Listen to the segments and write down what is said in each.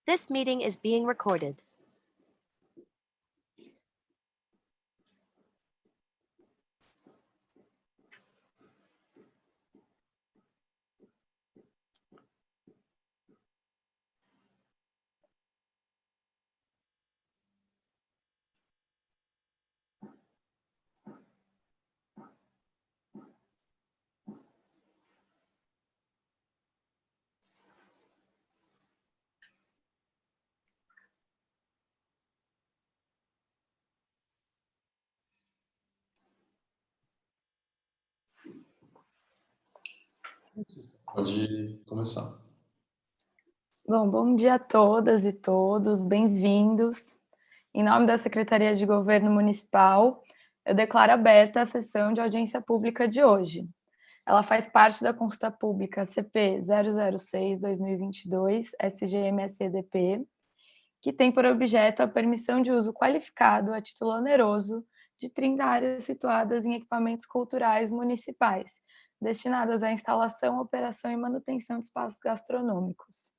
This meeting is being recorded. Pode começar. Bom dia a todas e todos, bem-vindos. Em nome da Secretaria de Governo Municipal, eu declaro aberta a sessão de audiência pública de hoje. Ela faz parte da consulta pública CP 006-2022, SGMSEDP, que tem por objeto a permissão de uso qualificado a título oneroso de 30 áreas situadas em equipamentos culturais municipais, destinadas à instalação, operação e manutenção de espaços gastronômicos.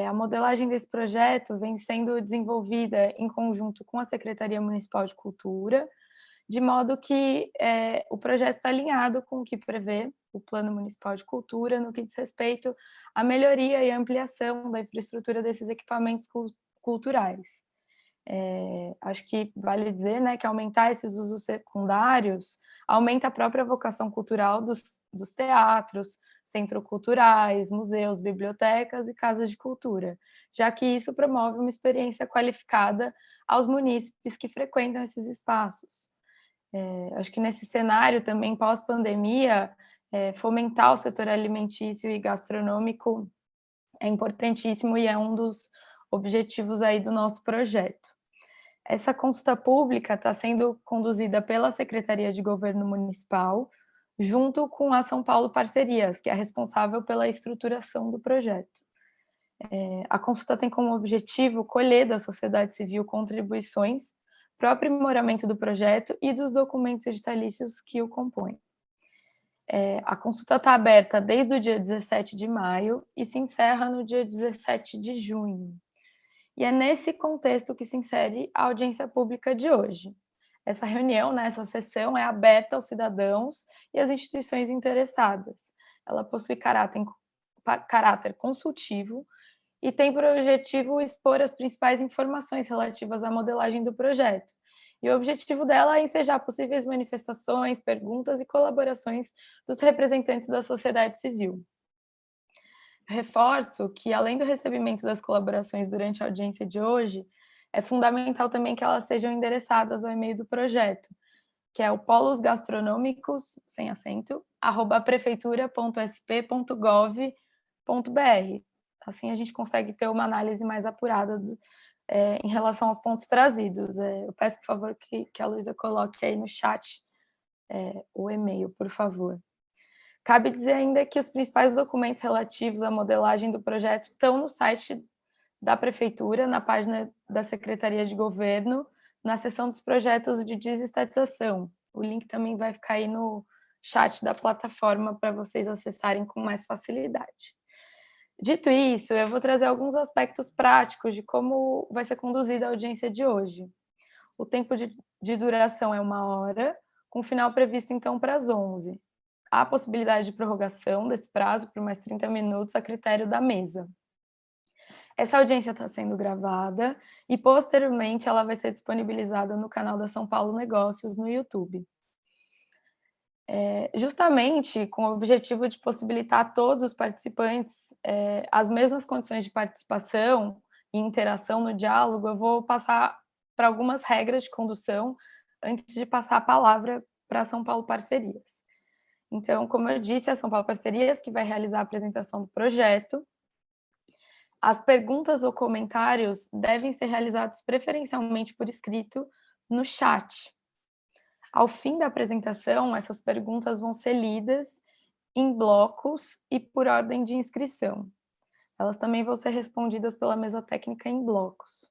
A modelagem desse projeto vem sendo desenvolvida em conjunto com a Secretaria Municipal de Cultura, de modo que o projeto está alinhado com o que prevê o Plano Municipal de Cultura no que diz respeito à melhoria e ampliação da infraestrutura desses equipamentos culturais. Acho que vale dizer, né, que aumentar esses usos secundários aumenta a própria vocação cultural dos teatros, centros culturais, museus, bibliotecas e casas de cultura, já que isso promove uma experiência qualificada aos munícipes que frequentam esses espaços. Acho que nesse cenário também pós-pandemia, fomentar o setor alimentício e gastronômico é importantíssimo e é um dos objetivos aí do nosso projeto. Essa consulta pública está sendo conduzida pela Secretaria de Governo Municipal, junto com a São Paulo Parcerias, que é responsável pela estruturação do projeto. A consulta tem como objetivo colher da sociedade civil contribuições para o aprimoramento do projeto e dos documentos editalícios que o compõem. A consulta está aberta desde o dia 17 de maio e se encerra no dia 17 de junho. E é nesse contexto que se insere a audiência pública de hoje. Essa reunião, né, essa sessão é aberta aos cidadãos e às instituições interessadas. Ela possui caráter consultivo e tem por objetivo expor as principais informações relativas à modelagem do projeto. E o objetivo dela é ensejar possíveis manifestações, perguntas e colaborações dos representantes da sociedade civil. Reforço que, além do recebimento das colaborações durante a audiência de hoje, é fundamental também que elas sejam endereçadas ao e-mail do projeto, que é o polosgastronômicos, sem acento, @prefeitura.sp.gov.br. Assim a gente consegue ter uma análise mais apurada em relação aos pontos trazidos. Eu peço, por favor, que a Luísa coloque aí no chat o e-mail, por favor. Cabe dizer ainda que os principais documentos relativos à modelagem do projeto estão no site da Prefeitura, na página da Secretaria de Governo, na seção dos projetos de desestatização. O link também vai ficar aí no chat da plataforma para vocês acessarem com mais facilidade. Dito isso, eu vou trazer alguns aspectos práticos de como vai ser conduzida a audiência de hoje. O tempo de duração é 1 hora, com final previsto então para as 11h. Há possibilidade de prorrogação desse prazo por mais 30 minutos a critério da mesa. Essa audiência está sendo gravada e, posteriormente, ela vai ser disponibilizada no canal da São Paulo Negócios no YouTube. Justamente com o objetivo de possibilitar a todos os participantes as mesmas condições de participação e interação no diálogo, eu vou passar para algumas regras de condução antes de passar a palavra para a São Paulo Parcerias. Então, como eu disse, é a São Paulo Parcerias que vai realizar a apresentação do projeto. As perguntas ou comentários devem ser realizados preferencialmente por escrito no chat. Ao fim da apresentação, essas perguntas vão ser lidas em blocos e por ordem de inscrição. Elas também vão ser respondidas pela mesa técnica em blocos.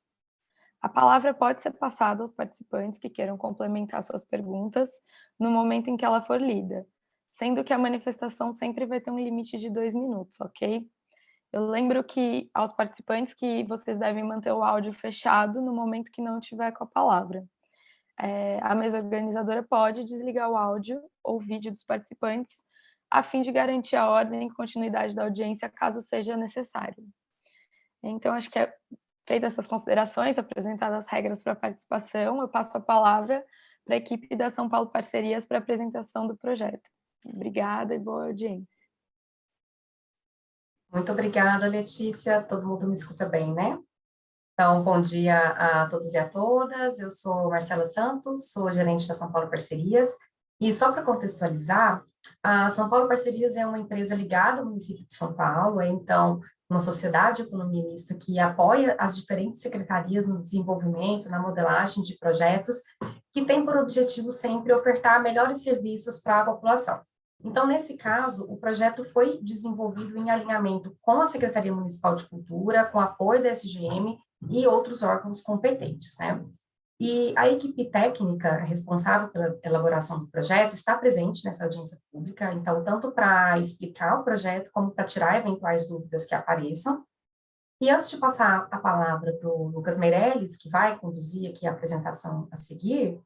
A palavra pode ser passada aos participantes que queiram complementar suas perguntas no momento em que ela for lida, sendo que a manifestação sempre vai ter um limite de 2 minutos, ok? Eu lembro que aos participantes que vocês devem manter o áudio fechado no momento que não tiver com a palavra. A mesa organizadora pode desligar o áudio ou vídeo dos participantes, a fim de garantir a ordem e continuidade da audiência, caso seja necessário. Então, acho que feitas essas considerações, apresentadas as regras para a participação, eu passo a palavra para a equipe da São Paulo Parcerias para a apresentação do projeto. Obrigada e boa audiência. Muito obrigada, Letícia. Todo mundo me escuta bem, né? Então, bom dia a todos e a todas. Eu sou Marcela Santos, sou gerente da São Paulo Parcerias. E só para contextualizar, a São Paulo Parcerias é uma empresa ligada ao município de São Paulo, então, uma sociedade de economia mista que apoia as diferentes secretarias no desenvolvimento, na modelagem de projetos, que tem por objetivo sempre ofertar melhores serviços para a população. Então, nesse caso, o projeto foi desenvolvido em alinhamento com a Secretaria Municipal de Cultura, com apoio da SGM e outros órgãos competentes, né? E a equipe técnica responsável pela elaboração do projeto está presente nessa audiência pública, então, tanto para explicar o projeto, como para tirar eventuais dúvidas que apareçam. E antes de passar a palavra para o Lucas Meirelles, que vai conduzir aqui a apresentação a seguir,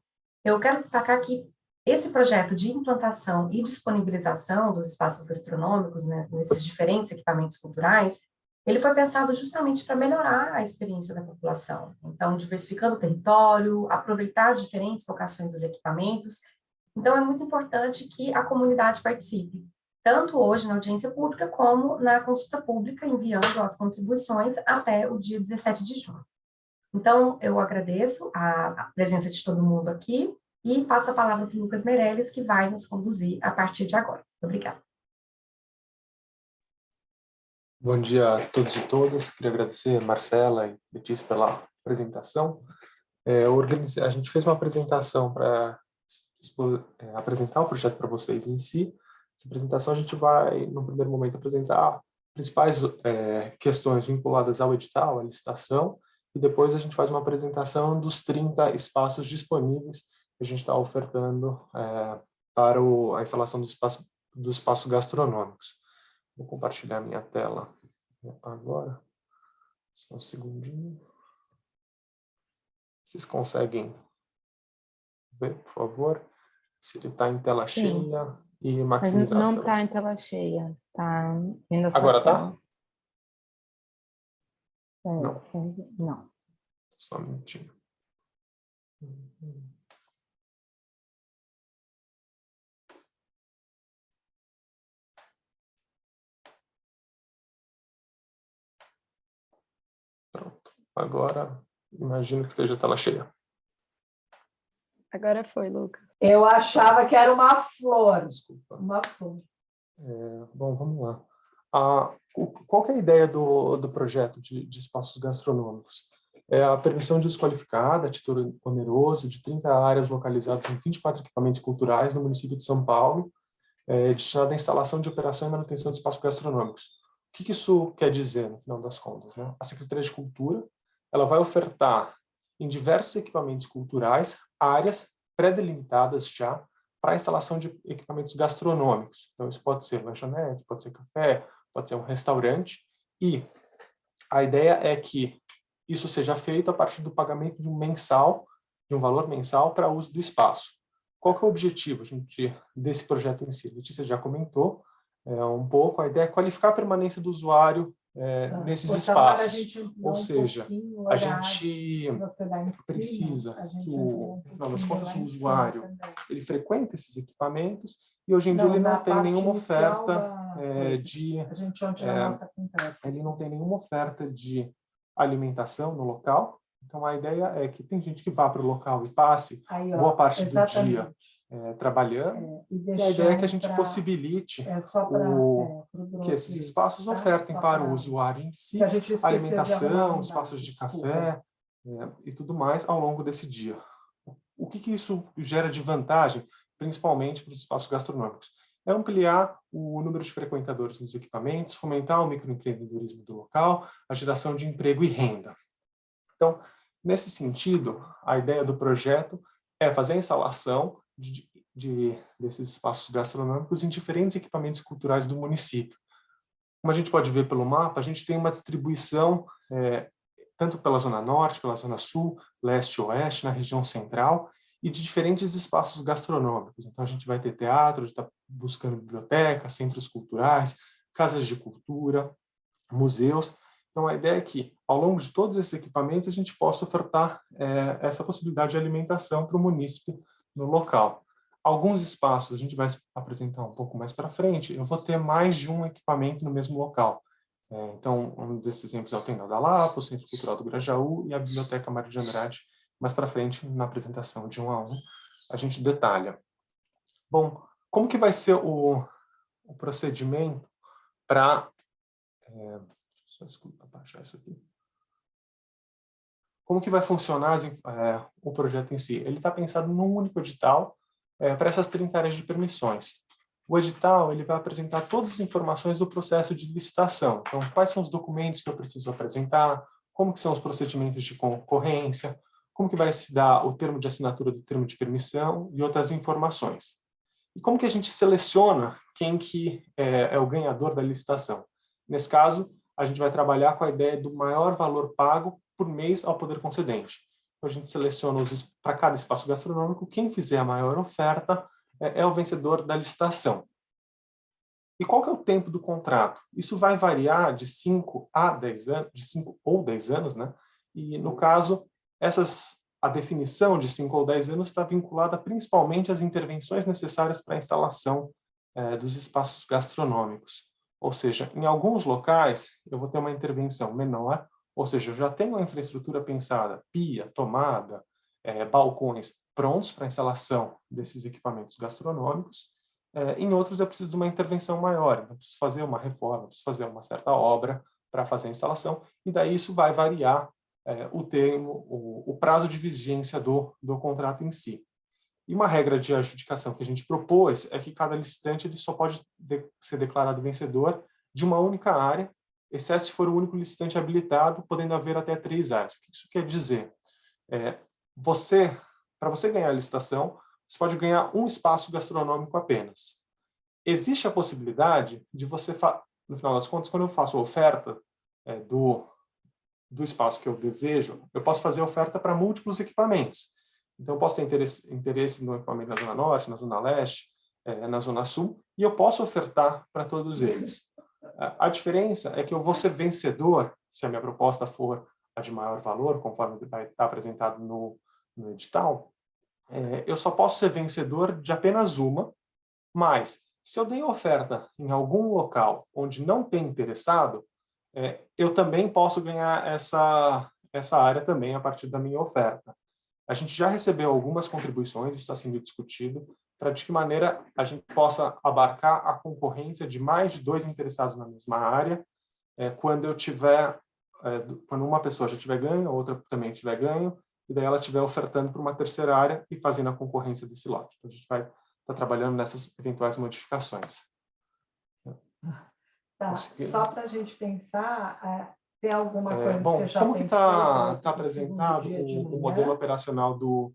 eu quero destacar que esse projeto de implantação e disponibilização dos espaços gastronômicos, né, nesses diferentes equipamentos culturais, ele foi pensado justamente para melhorar a experiência da população. Então, diversificando o território, aproveitar diferentes vocações dos equipamentos. Então, é muito importante que a comunidade participe, tanto hoje na audiência pública, como na consulta pública, enviando as contribuições até o dia 17 de junho. Então, eu agradeço a presença de todo mundo aqui e passo a palavra para o Lucas Meirelles, que vai nos conduzir a partir de agora. Obrigada. Bom dia a todos e todas. Queria agradecer a Marcela e Letícia pela apresentação. A gente fez uma apresentação para apresentar o projeto para vocês em si. Essa apresentação a gente vai, no primeiro momento, apresentar principais questões vinculadas ao edital, à licitação, e depois a gente faz uma apresentação dos 30 espaços disponíveis que a gente está ofertando para a instalação dos espaços gastronômicos. Vou compartilhar minha tela agora. Só um segundinho. Vocês conseguem ver, por favor? Se ele está em tela cheia e maximizado. Mas não está em tela cheia. Tá vendo a sua agora tela? Tá? Não. Só um minutinho. Pronto. Agora, imagino que esteja a tela cheia. Agora foi, Lucas. Eu achava que era uma flor. Desculpa. Uma flor. Bom, vamos lá. Qual que é a ideia do projeto de espaços gastronômicos? É a permissão de uso qualificado, a título oneroso, de 30 áreas localizadas em 24 equipamentos culturais no município de São Paulo, destinado à instalação de operação e manutenção de espaços gastronômicos. O que isso quer dizer, no final das contas, né? A Secretaria de Cultura ela vai ofertar em diversos equipamentos culturais áreas pré-delimitadas já para a instalação de equipamentos gastronômicos. Então, isso pode ser lanchonete, pode ser café, pode ser um restaurante. E a ideia é que isso seja feito a partir do pagamento de um valor mensal para uso do espaço. Qual que é o objetivo desse projeto em si? A Letícia já comentou um pouco. A ideia é qualificar a permanência do usuário nesses espaços. Ou seja, a gente precisa que, no final das contas, o usuário ele frequenta esses equipamentos e hoje em dia ele não tem nenhuma oferta de alimentação no local. Então, a ideia é que tem gente que vá para o local e passe boa parte do dia trabalhando, e a ideia é que a gente possibilite que esses espaços ofertem para o usuário em si alimentação, espaços de café e tudo mais ao longo desse dia. O que isso gera de vantagem, principalmente para os espaços gastronômicos? É ampliar o número de frequentadores nos equipamentos, fomentar o microempreendedorismo do local, a geração de emprego e renda. Então, nesse sentido, a ideia do projeto é fazer a instalação desses espaços gastronômicos em diferentes equipamentos culturais do município. Como a gente pode ver pelo mapa, a gente tem uma distribuição tanto pela Zona Norte, pela Zona Sul, Leste e Oeste, na região central, e de diferentes espaços gastronômicos. Então, a gente vai ter teatro, a gente está buscando bibliotecas, centros culturais, casas de cultura, museus. Então, a ideia é que, ao longo de todos esses equipamentos, a gente possa ofertar essa possibilidade de alimentação para o munícipe no local. Alguns espaços, a gente vai apresentar um pouco mais para frente, eu vou ter mais de um equipamento no mesmo local. Então, um desses exemplos é o Tendal da Lapa, o Centro Cultural do Grajaú e a Biblioteca Mário de Andrade. Mais para frente, na apresentação de 1 a 1, a gente detalha. Bom, como que vai ser o procedimento para... Desculpa, baixar isso aqui. Como que vai funcionar o projeto em si? Ele está pensado num único edital para essas 30 áreas de permissões. O edital ele vai apresentar todas as informações do processo de licitação. Então, quais são os documentos que eu preciso apresentar, como que são os procedimentos de concorrência, como que vai se dar o termo de assinatura do termo de permissão e outras informações. E como que a gente seleciona quem que é o ganhador da licitação? Nesse caso, a gente vai trabalhar com a ideia do maior valor pago por mês ao poder concedente. Então, a gente seleciona para cada espaço gastronômico, quem fizer a maior oferta é o vencedor da licitação. E qual que é o tempo do contrato? Isso vai variar de 5 a 10 anos, de 5 ou 10 anos, né? E, no caso, a definição de 5 ou 10 anos está vinculada principalmente às intervenções necessárias para a instalação dos espaços gastronômicos. Ou seja, em alguns locais, eu vou ter uma intervenção menor, ou seja, eu já tenho a infraestrutura pensada, pia, tomada, balcões prontos para a instalação desses equipamentos gastronômicos. Em outros, eu preciso de uma intervenção maior, então eu preciso fazer uma reforma, preciso fazer uma certa obra para fazer a instalação, e daí isso vai variar o prazo de vigência do contrato em si. E uma regra de adjudicação que a gente propôs é que cada licitante ele só pode ser declarado vencedor de uma única área, exceto se for o único licitante habilitado, podendo haver até 3 áreas. O que isso quer dizer? Para você ganhar a licitação, você pode ganhar um espaço gastronômico apenas. Existe a possibilidade de você, no final das contas, quando eu faço a oferta do espaço que eu desejo, eu posso fazer oferta para múltiplos equipamentos. Então, eu posso ter interesse no equipamento na Zona Norte, na Zona Leste, na Zona Sul, e eu posso ofertar para todos eles. A diferença é que eu vou ser vencedor, se a minha proposta for a de maior valor, conforme vai estar apresentado no edital, eu só posso ser vencedor de apenas uma, mas se eu dei oferta em algum local onde não tem interessado, eu também posso ganhar essa área também a partir da minha oferta. A gente já recebeu algumas contribuições, isso está sendo discutido, para de que maneira a gente possa abarcar a concorrência de mais de 2 interessados na mesma área, quando uma pessoa já tiver ganho, a outra também tiver ganho, e daí ela estiver ofertando para uma terceira área e fazendo a concorrência desse lote. Então, a gente vai estar trabalhando nessas eventuais modificações. Tá, só para a gente pensar, tem alguma coisa que você já como que pensou está para o apresentado segundo dia de o manhã? modelo operacional do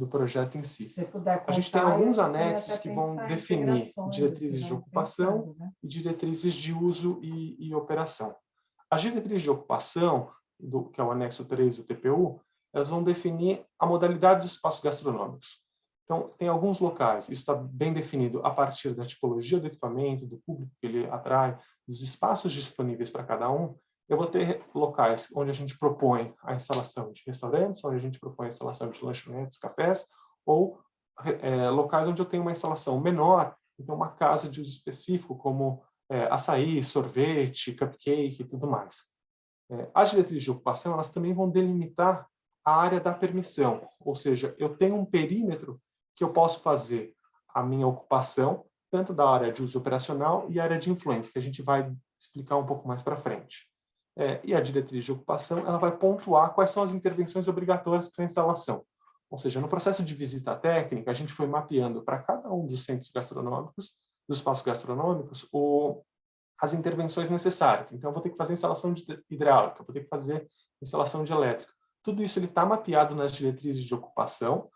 projeto em si? Se puder A gente tem contar, alguns eu também anexos até que vão pensar em definir integrações, diretrizes assim, de vamos ocupação pensando, né? e diretrizes de uso e operação. As diretrizes de ocupação, que é o anexo 3 do TPU, elas vão definir a modalidade dos espaços gastronômicos. Então, tem alguns locais, isso está bem definido a partir da tipologia do equipamento, do público que ele atrai, dos espaços disponíveis para cada um. Eu vou ter locais onde a gente propõe a instalação de restaurantes, onde a gente propõe a instalação de lanchonetes, cafés, ou locais onde eu tenho uma instalação menor, então uma casa de uso específico, como açaí, sorvete, cupcake e tudo mais. As diretrizes de ocupação, elas também vão delimitar a área da permissão, ou seja, eu tenho um perímetro que eu posso fazer a minha ocupação, tanto da área de uso operacional e a área de influência, que a gente vai explicar um pouco mais para frente. E a diretriz de ocupação, ela vai pontuar quais são as intervenções obrigatórias para a instalação. Ou seja, no processo de visita técnica, a gente foi mapeando para cada um dos centros gastronômicos, dos espaços gastronômicos, as intervenções necessárias. Então, eu vou ter que fazer instalação de hidráulica, vou ter que fazer instalação de elétrica. Tudo isso está mapeado nas diretrizes de ocupação,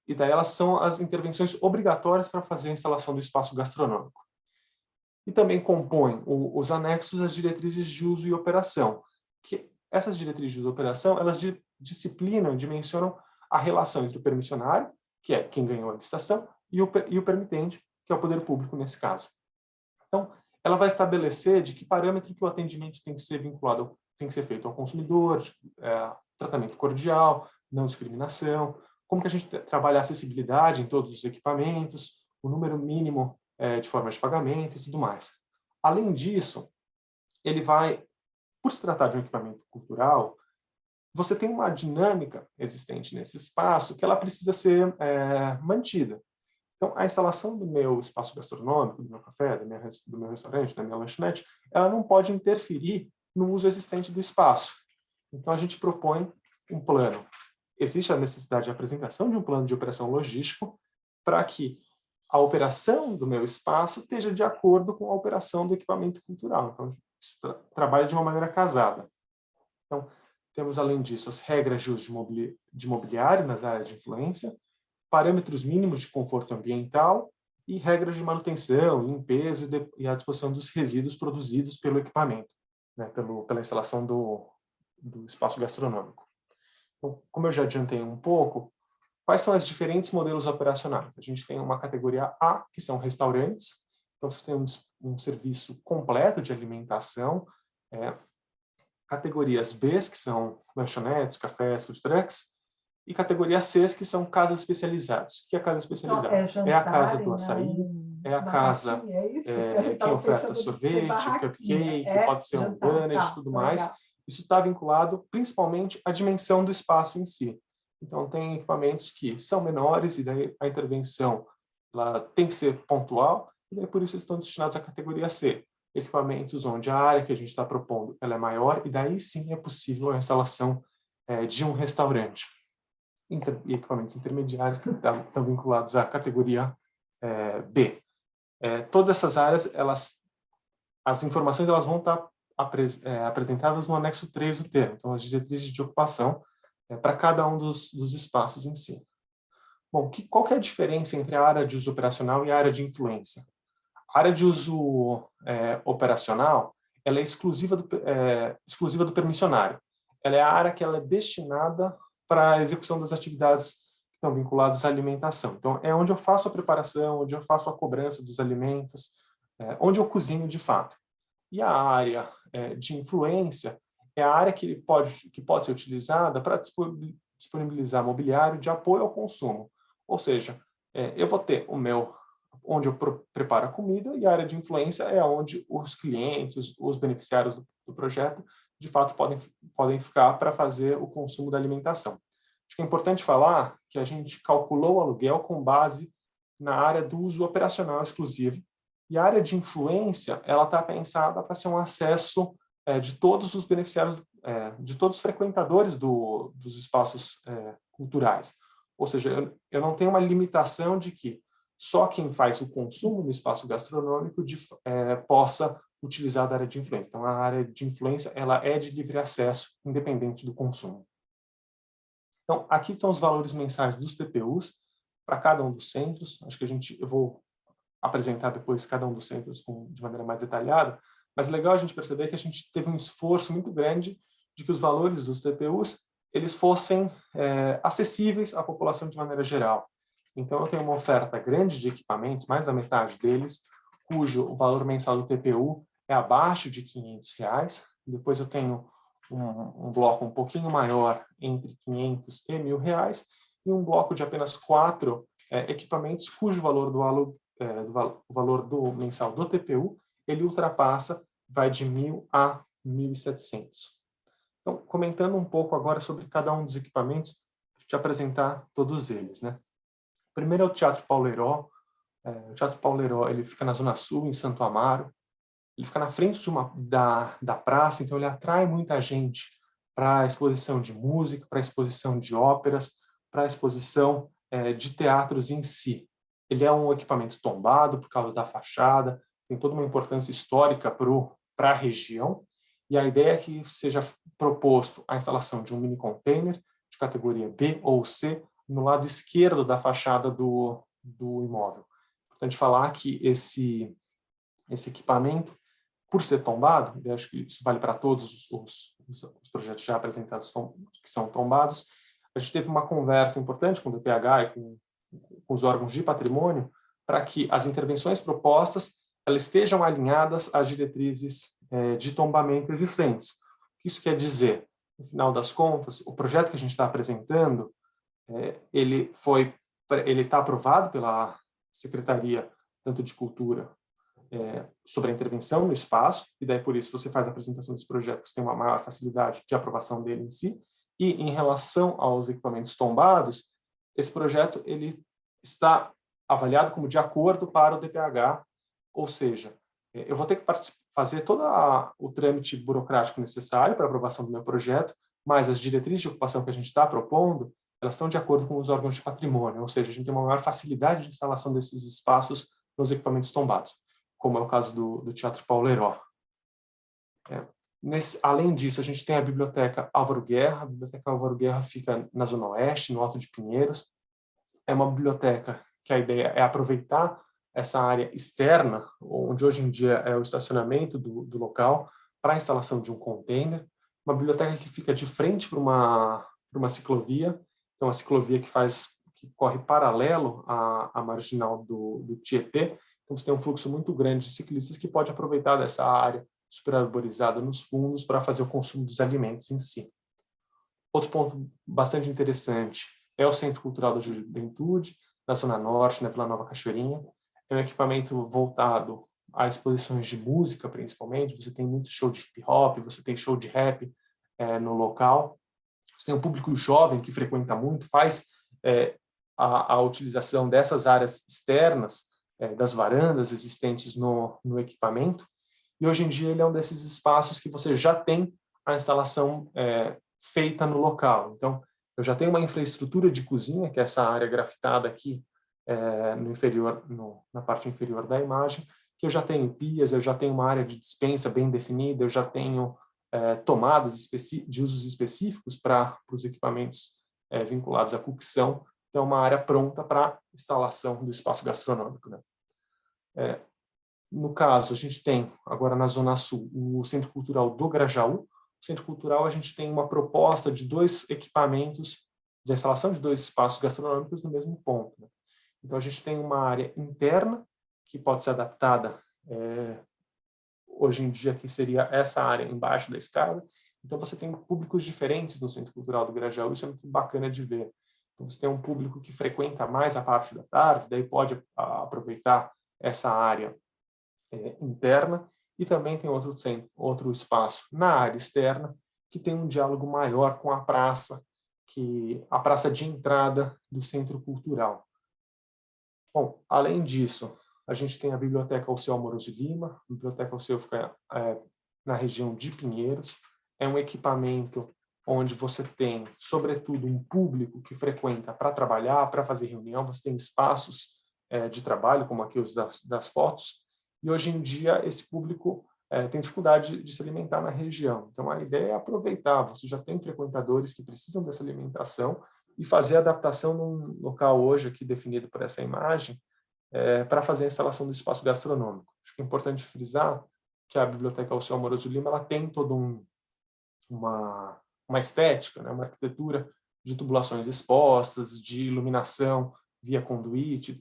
e daí elas são as intervenções obrigatórias para fazer a instalação do espaço gastronômico. E também compõem os anexos às diretrizes de uso e operação, que essas diretrizes de uso e operação, elas disciplinam, dimensionam a relação entre o permissionário, que é quem ganhou a licitação, e o permitente, que é o poder público nesse caso. Então, ela vai estabelecer de que parâmetro que o atendimento tem que ser vinculado, tem que ser feito ao consumidor, tratamento cordial, não discriminação, como que a gente trabalha a acessibilidade em todos os equipamentos, o número mínimo de formas de pagamento e tudo mais. Além disso, ele vai, por se tratar de um equipamento cultural, você tem uma dinâmica existente nesse espaço que ela precisa ser mantida. Então, a instalação do meu espaço gastronômico, do meu café, do meu restaurante, da minha lanchonete, ela não pode interferir no uso existente do espaço. Então, a gente propõe um plano. Existe a necessidade de apresentação de um plano de operação logístico para que a operação do meu espaço esteja de acordo com a operação do equipamento cultural. Então, isso trabalha de uma maneira casada. Então, temos, além disso, as regras de uso de mobiliário nas áreas de influência, parâmetros mínimos de conforto ambiental e regras de manutenção, limpeza e a disposição dos resíduos produzidos pelo equipamento, né, pela instalação do espaço gastronômico. Então, como eu já adiantei um pouco, quais são os diferentes modelos operacionais? A gente tem uma categoria A, que são restaurantes. Então, temos um serviço completo de alimentação. Categorias B, que são lanchonetes, cafés, food trucks. E categorias C, que são casas especializadas. O que é casa especializada? Então, é a casa do açaí, é a casa que oferta sorvete, cupcake, pode ser um banner e tudo mais. Isso está vinculado principalmente à dimensão do espaço em si. Então, tem equipamentos que são menores e daí a intervenção ela tem que ser pontual, e daí por isso eles estão destinados à categoria C. Equipamentos onde a área que a gente está propondo ela é maior, e daí sim é possível a instalação de um restaurante. E equipamentos intermediários que estão vinculados à categoria B. Todas essas áreas, as informações elas vão estar apresentadas no anexo 3 do termo, então as diretrizes de ocupação para cada um dos espaços em si. Bom, qual que é a diferença entre a área de uso operacional e a área de influência? A área de uso operacional ela é exclusiva do permissionário. Ela é a área que ela é destinada para a execução das atividades que estão vinculadas à alimentação. Então, é onde eu faço a preparação, onde eu faço a cobrança dos alimentos, onde eu cozinho de fato. E a área de influência é a área que pode ser utilizada para disponibilizar mobiliário de apoio ao consumo. Ou seja, eu vou ter onde eu preparo a comida, e a área de influência é onde os clientes, os beneficiários do projeto, de fato podem ficar para fazer o consumo da alimentação. Acho que é importante falar que a gente calculou o aluguel com base na área do uso operacional exclusivo, e a área de influência ela está pensada para ser um acesso de todos os beneficiários, de todos os frequentadores dos espaços culturais. Ou seja, eu não tenho uma limitação de que só quem faz o consumo no espaço gastronômico possa utilizar a área de influência. Então, a área de influência ela é de livre acesso, independente do consumo. Então, aqui estão os valores mensais dos TPUs para cada um dos centros. Acho que eu vou apresentar depois cada um dos centros de maneira mais detalhada, mas é legal a gente perceber que a gente teve um esforço muito grande de que os valores dos TPUs eles fossem acessíveis à população de maneira geral. Então, eu tenho uma oferta grande de equipamentos, mais da metade deles, cujo o valor mensal do TPU é abaixo de R$500. Depois eu tenho um bloco um pouquinho maior, entre R$500 e R$1.000, e um bloco de apenas 4 equipamentos, cujo valor o valor do mensal do TPU, ele ultrapassa, vai de R$1.000 a R$1.700. Então, comentando um pouco agora sobre cada um dos equipamentos, vou te apresentar todos eles, né? Primeiro é o Teatro Paulo Herói. O Teatro Paulo Herói, ele fica na Zona Sul, em Santo Amaro. Ele fica na frente da praça, então ele atrai muita gente para a exposição de música, para a exposição de óperas, para a exposição de teatros em si. Ele é um equipamento tombado por causa da fachada, tem toda uma importância histórica para a região, e a ideia é que seja proposto a instalação de um mini container de categoria B ou C no lado esquerdo da fachada do imóvel. Importante falar que esse esse equipamento, por ser tombado, e acho que isso vale para todos os projetos já apresentados que são tombados, a gente teve uma conversa importante com o DPH e com os órgãos de patrimônio para que as intervenções propostas elas estejam alinhadas às diretrizes de tombamento existentes. O que isso quer dizer? No final das contas, o projeto que a gente está apresentando, ele está aprovado pela Secretaria tanto de Cultura sobre a intervenção no espaço, e daí por isso você faz a apresentação desse projeto, que você tem uma maior facilidade de aprovação dele em si, e em relação aos equipamentos tombados, esse projeto ele está avaliado como de acordo para o DPH, ou seja, eu vou ter que fazer todo o trâmite burocrático necessário para a aprovação do meu projeto, mas as diretrizes de ocupação que a gente está propondo, elas estão de acordo com os órgãos de patrimônio, ou seja, a gente tem uma maior facilidade de instalação desses espaços nos equipamentos tombados, como é o caso do Teatro Paulo Heró. Além disso, a gente tem a Biblioteca Álvaro Guerra. A Biblioteca Álvaro Guerra fica na Zona Oeste, no Alto de Pinheiros. É uma biblioteca que a ideia é aproveitar essa área externa, onde hoje em dia é o estacionamento do local, para a instalação de um container. Uma biblioteca que fica de frente para uma ciclovia, então a ciclovia que corre paralelo à marginal do Tietê. Então você tem um fluxo muito grande de ciclistas que pode aproveitar dessa área super arborizada nos fundos para fazer o consumo dos alimentos em si. Outro ponto bastante interessante é o Centro Cultural da Juventude, na Zona Norte, na Vila Nova Cachoeirinha. É um equipamento voltado a exposições de música, principalmente. Você tem muito show de hip hop, você tem show de rap no local. Você tem um público jovem que frequenta muito, faz a utilização dessas áreas externas, das varandas existentes no equipamento. E hoje em dia ele é um desses espaços que você já tem a instalação feita no local. Então, eu já tenho uma infraestrutura de cozinha, que é essa área grafitada aqui na parte inferior da imagem, que eu já tenho pias, eu já tenho uma área de despensa bem definida, eu já tenho tomadas de usos específicos para os equipamentos vinculados à cocção. Então, é uma área pronta para instalação do espaço gastronômico, né? No caso, a gente tem, agora na Zona Sul, o Centro Cultural do Grajaú. O Centro Cultural, a gente tem uma proposta de 2 equipamentos, de instalação de 2 espaços gastronômicos no mesmo ponto, né? Então, a gente tem uma área interna, que pode ser adaptada, hoje em dia, que seria essa área embaixo da escada. Então, você tem públicos diferentes no Centro Cultural do Grajaú, isso é muito bacana de ver. Então, você tem um público que frequenta mais a parte da tarde, daí pode aproveitar essa área interna, e também tem outro espaço na área externa, que tem um diálogo maior com a praça de entrada do Centro Cultural. Bom, além disso, a gente tem a Biblioteca Alceu Amoroso Lima. A Biblioteca Alceu fica na região de Pinheiros. É um equipamento onde você tem, sobretudo, um público que frequenta para trabalhar, para fazer reunião. Você tem espaços de trabalho, como aqui os das fotos, e hoje em dia esse público tem dificuldade de se alimentar na região. Então a ideia é aproveitar, você já tem frequentadores que precisam dessa alimentação e fazer a adaptação num local hoje aqui definido por essa imagem para fazer a instalação do espaço gastronômico. Acho que é importante frisar que a Biblioteca Alceu Amoroso Lima ela tem toda uma estética, né, uma arquitetura de tubulações expostas, de iluminação via conduíte,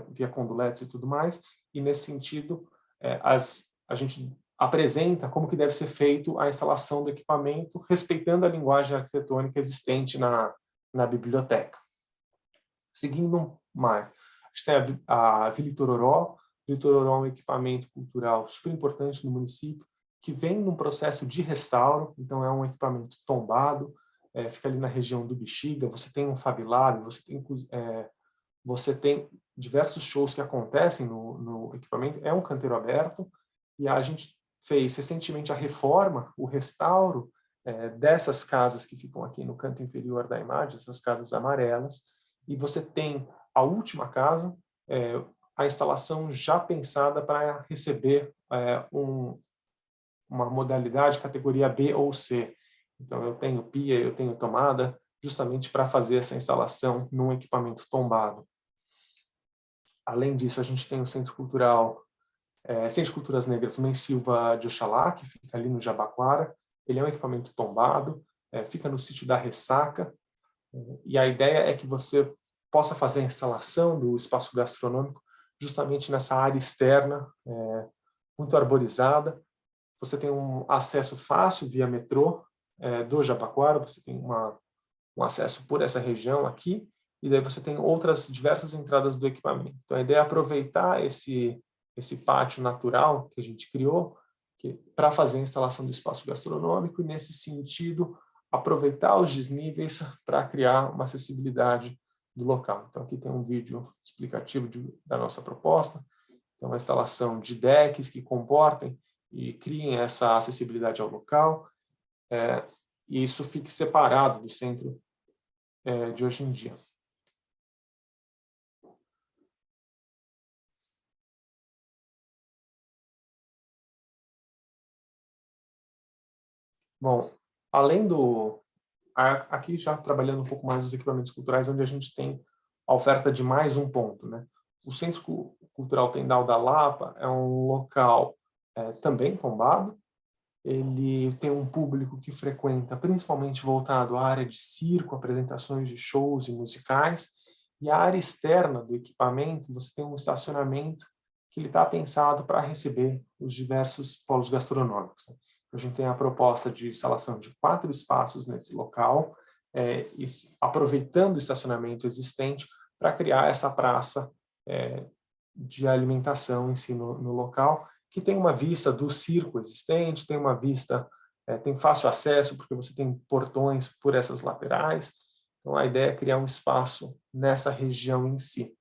via conduletes e tudo mais, e nesse sentido a gente apresenta como que deve ser feito a instalação do equipamento, respeitando a linguagem arquitetônica existente na biblioteca. Seguindo mais, a gente tem a Vila Itororó. Vila Itororó é um equipamento cultural super importante no município, que vem num processo de restauro, então é um equipamento tombado, fica ali na região do Bexiga. Você tem um Fab Lab, você tem diversos shows que acontecem no equipamento, é um canteiro aberto, e a gente fez recentemente a reforma, o restauro dessas casas que ficam aqui no canto inferior da imagem, essas casas amarelas, e você tem a última casa, a instalação já pensada para receber uma modalidade categoria B ou C. Então, eu tenho pia, eu tenho tomada, justamente para fazer essa instalação num equipamento tombado. Além disso, a gente tem o Centro Cultural Centro de Culturas Negras Mãe Silva de Oxalá, que fica ali no Jabaquara. Ele é um equipamento tombado, fica no sítio da Ressaca, e a ideia é que você possa fazer a instalação do espaço gastronômico justamente nessa área externa, muito arborizada. Você tem um acesso fácil via metrô do Jabaquara, você tem um acesso por essa região aqui, e daí você tem outras diversas entradas do equipamento. Então a ideia é aproveitar esse pátio natural que a gente criou para fazer a instalação do espaço gastronômico e, nesse sentido, aproveitar os desníveis para criar uma acessibilidade do local. Então aqui tem um vídeo explicativo da nossa proposta. Então, uma instalação de decks que comportem e criem essa acessibilidade ao local, e isso fique separado do centro de hoje em dia. Bom, além aqui já trabalhando um pouco mais os equipamentos culturais, onde a gente tem a oferta de mais um ponto, né? O Centro Cultural Tendal da Lapa é um local também tombado. Ele tem um público que frequenta, principalmente voltado à área de circo, apresentações de shows e musicais, e a área externa do equipamento, você tem um estacionamento que ele está pensado para receber os diversos polos gastronômicos. A gente tem a proposta de instalação de 4 espaços nesse local, e aproveitando o estacionamento existente para criar essa praça de alimentação em si no local, que tem uma vista do circo existente, tem uma vista, tem fácil acesso, porque você tem portões por essas laterais. Então, a ideia é criar um espaço nessa região em si.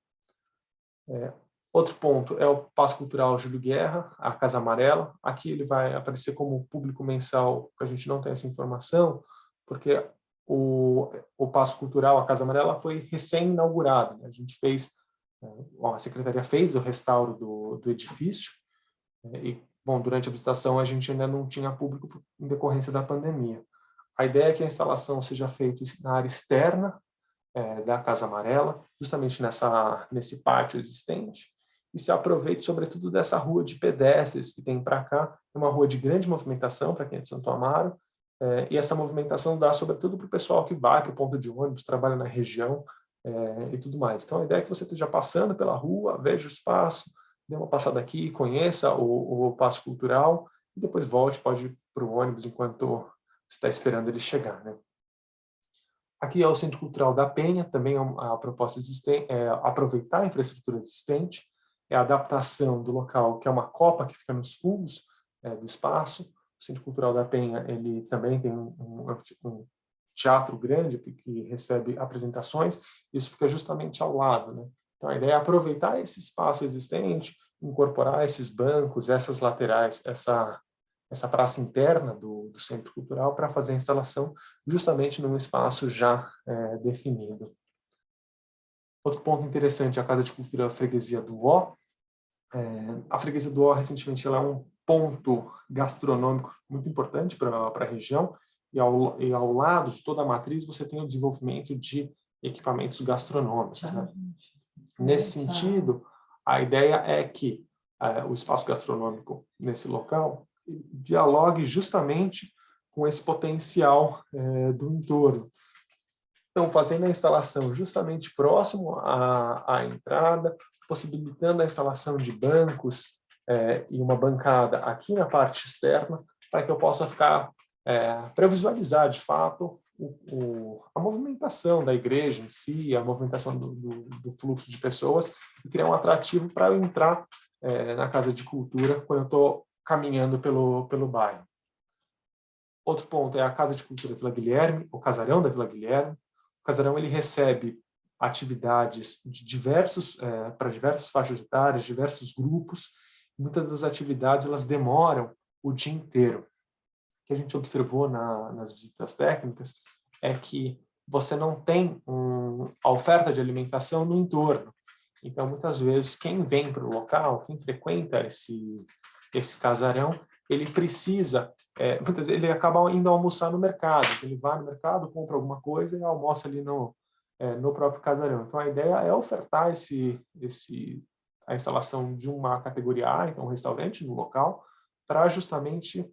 Outro ponto é o Paço Cultural Júlio Guerra, a Casa Amarela. Aqui ele vai aparecer como público mensal, porque a gente não tem essa informação, porque o Paço Cultural, a Casa Amarela, foi recém-inaugurado, né? A gente fez, a Secretaria fez o restauro do edifício, e, bom, durante a visitação a gente ainda não tinha público em decorrência da pandemia. A ideia é que a instalação seja feita na área externa da Casa Amarela, justamente nesse pátio existente, e se aproveite, sobretudo, dessa rua de pedestres que tem para cá. É uma rua de grande movimentação para quem é de Santo Amaro, e essa movimentação dá, sobretudo, para o pessoal que vai para o ponto de ônibus, trabalha na região e tudo mais. Então, a ideia é que você esteja passando pela rua, veja o espaço, dê uma passada aqui, conheça o Paço Cultural, e depois volte, pode ir para o ônibus enquanto você está esperando ele chegar, né? Aqui é o Centro Cultural da Penha, também a proposta existente, é aproveitar a infraestrutura existente, é a adaptação do local, que é uma copa que fica nos fundos do espaço. O Centro Cultural da Penha, ele também tem um teatro grande que recebe apresentações, isso fica justamente ao lado, né? Então, a ideia é aproveitar esse espaço existente, incorporar esses bancos, essas laterais, essa praça interna do Centro Cultural para fazer a instalação justamente num espaço já definido. Outro ponto interessante é a Casa de Cultura Freguesia do Ó. A Freguesia do Ó, recentemente, ela é um ponto gastronômico muito importante para a região, e ao lado de toda a matriz você tem o desenvolvimento de equipamentos gastronômicos, né? Nesse sentido, a ideia é que o espaço gastronômico nesse local dialogue justamente com esse potencial do entorno. Então, fazendo a instalação justamente próximo à entrada, possibilitando a instalação de bancos e uma bancada aqui na parte externa, para que eu possa ficar para visualizar de fato a movimentação da igreja em si, a movimentação do fluxo de pessoas, e criar um atrativo para eu entrar na Casa de Cultura quando eu estou caminhando pelo bairro. Outro ponto é a Casa de Cultura Vila Guilherme, o Casarão da Vila Guilherme. O Casarão ele recebe atividades para diversas faixas etárias, diversos grupos. Muitas das atividades elas demoram o dia inteiro. O que a gente observou nas visitas técnicas é que você não tem a oferta de alimentação no entorno. Então, muitas vezes, quem vem para o local, quem frequenta esse casarão, ele precisa, muitas vezes ele acaba indo almoçar no mercado. Ele vai no mercado, compra alguma coisa e almoça ali no próprio casarão. Então, a ideia é ofertar a instalação de uma categoria A, então um restaurante no local, para justamente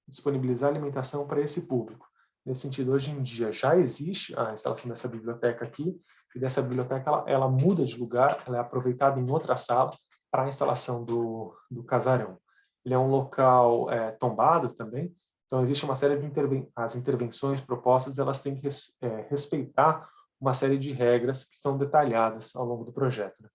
disponibilizar alimentação para esse público. Nesse sentido, hoje em dia já existe a instalação dessa biblioteca aqui, e dessa biblioteca ela muda de lugar, ela é aproveitada em outra sala para a instalação do casarão. Ele é um local tombado também, então existe uma série de as intervenções propostas, elas têm que respeitar uma série de regras que são detalhadas ao longo do projeto, né?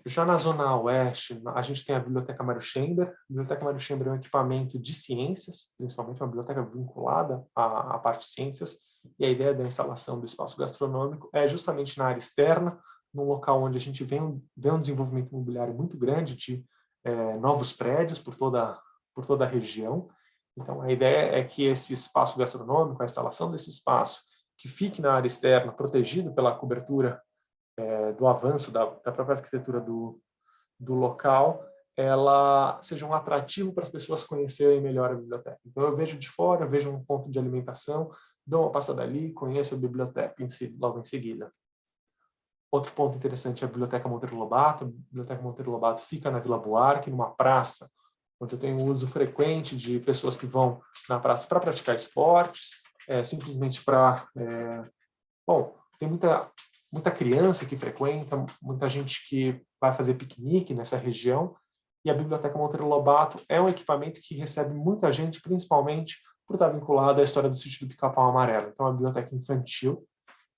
Já na Zona Oeste, a gente tem a Biblioteca Mário Schember. A Biblioteca Mário Schember é um equipamento de ciências, principalmente uma biblioteca vinculada à parte de ciências, e a ideia da instalação do espaço gastronômico é justamente na área externa, num local onde a gente vê um desenvolvimento imobiliário muito grande de novos prédios por toda a região. Então, a ideia é que esse espaço gastronômico, a instalação desse espaço, que fique na área externa, protegido pela cobertura do avanço da própria arquitetura do local, ela seja um atrativo para as pessoas conhecerem melhor a biblioteca. Então, eu vejo de fora, eu vejo um ponto de alimentação, dou uma passada ali, conheço a biblioteca logo em seguida. Outro ponto interessante é a Biblioteca Monteiro Lobato. A Biblioteca Monteiro Lobato fica na Vila Buarque, numa praça, onde eu tenho uso frequente de pessoas que vão na praça para praticar esportes, simplesmente para... bom, tem muita criança que frequenta, muita gente que vai fazer piquenique nessa região, e a Biblioteca Monteiro Lobato é um equipamento que recebe muita gente, principalmente por estar vinculado à história do Sítio do Pica-Pau Amarelo. Então, é uma biblioteca infantil,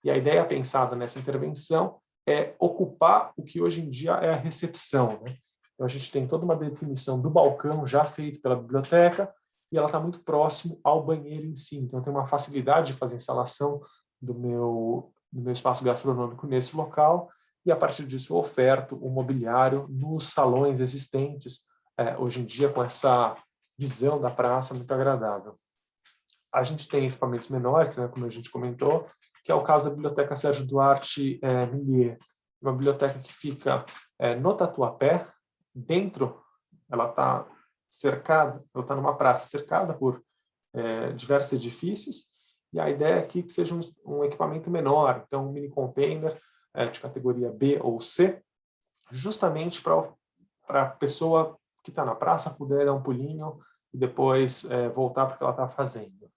e a ideia pensada nessa intervenção é ocupar o que hoje em dia é a recepção, né? Então, a gente tem toda uma definição do balcão já feito pela biblioteca, e ela está muito próximo ao banheiro em si. Então, tem uma facilidade de fazer a instalação do meu espaço gastronômico nesse local, e a partir disso eu oferto o mobiliário nos salões existentes, hoje em dia com essa visão da praça muito agradável. A gente tem equipamentos menores, né, como a gente comentou, que é o caso da Biblioteca Sérgio Duarte Millier, uma biblioteca que fica no Tatuapé, dentro, ela está numa praça cercada por diversos edifícios, e a ideia aqui é que seja um equipamento menor, então um mini container de categoria B ou C, justamente para a pessoa que está na praça poder dar um pulinho e depois voltar para o que ela está fazendo.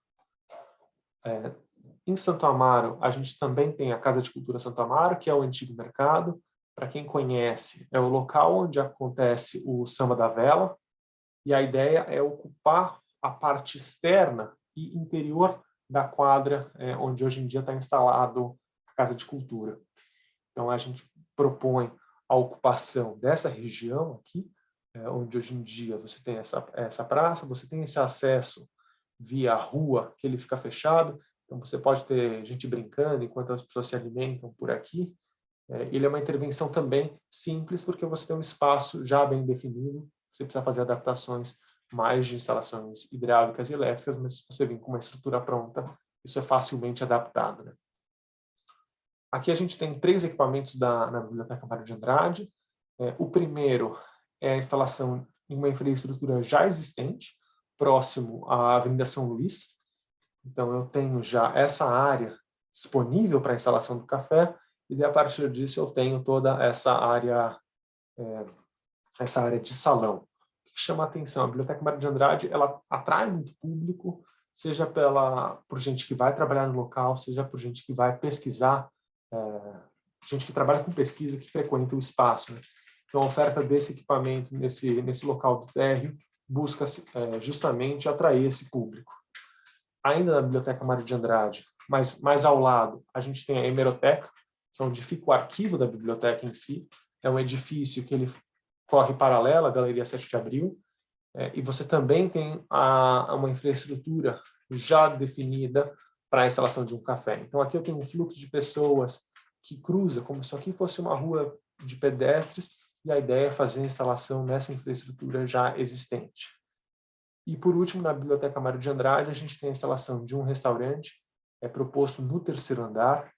Em Santo Amaro, a gente também tem a Casa de Cultura Santo Amaro, que é o antigo mercado. Para quem conhece, é o local onde acontece o Samba da Vela, e a ideia é ocupar a parte externa e interior da quadra, onde hoje em dia está instalado a Casa de Cultura. Então, a gente propõe a ocupação dessa região aqui, onde hoje em dia você tem essa praça, você tem esse acesso via rua, que ele fica fechado, então você pode ter gente brincando enquanto as pessoas se alimentam por aqui. Ele é uma intervenção também simples, porque você tem um espaço já bem definido, você precisa fazer adaptações mais de instalações hidráulicas e elétricas, mas se você vem com uma estrutura pronta, isso é facilmente adaptado, né? Aqui a gente tem 3 equipamentos na Biblioteca Mário de Andrade. O primeiro é a instalação em uma infraestrutura já existente, próximo à Avenida São Luís. Então, eu tenho já essa área disponível para a instalação do café, e a partir disso eu tenho toda essa área de salão. O que chama a atenção? A Biblioteca Mário de Andrade, ela atrai muito público, seja por gente que vai trabalhar no local, seja por gente que vai pesquisar, gente que trabalha com pesquisa, que frequenta o espaço, né? Então, a oferta desse equipamento nesse local do térreo busca justamente atrair esse público. Ainda na Biblioteca Mário de Andrade, mas mais ao lado, a gente tem a hemeroteca, que é onde fica o arquivo da biblioteca em si. É um edifício que ele corre paralelo à Galeria 7 de Abril, e você também tem uma infraestrutura já definida para a instalação de um café. Então, aqui eu tenho um fluxo de pessoas que cruza, como se aqui fosse uma rua de pedestres, e a ideia é fazer a instalação nessa infraestrutura já existente. E, por último, na Biblioteca Mário de Andrade, a gente tem a instalação de um restaurante, proposto no 3º andar,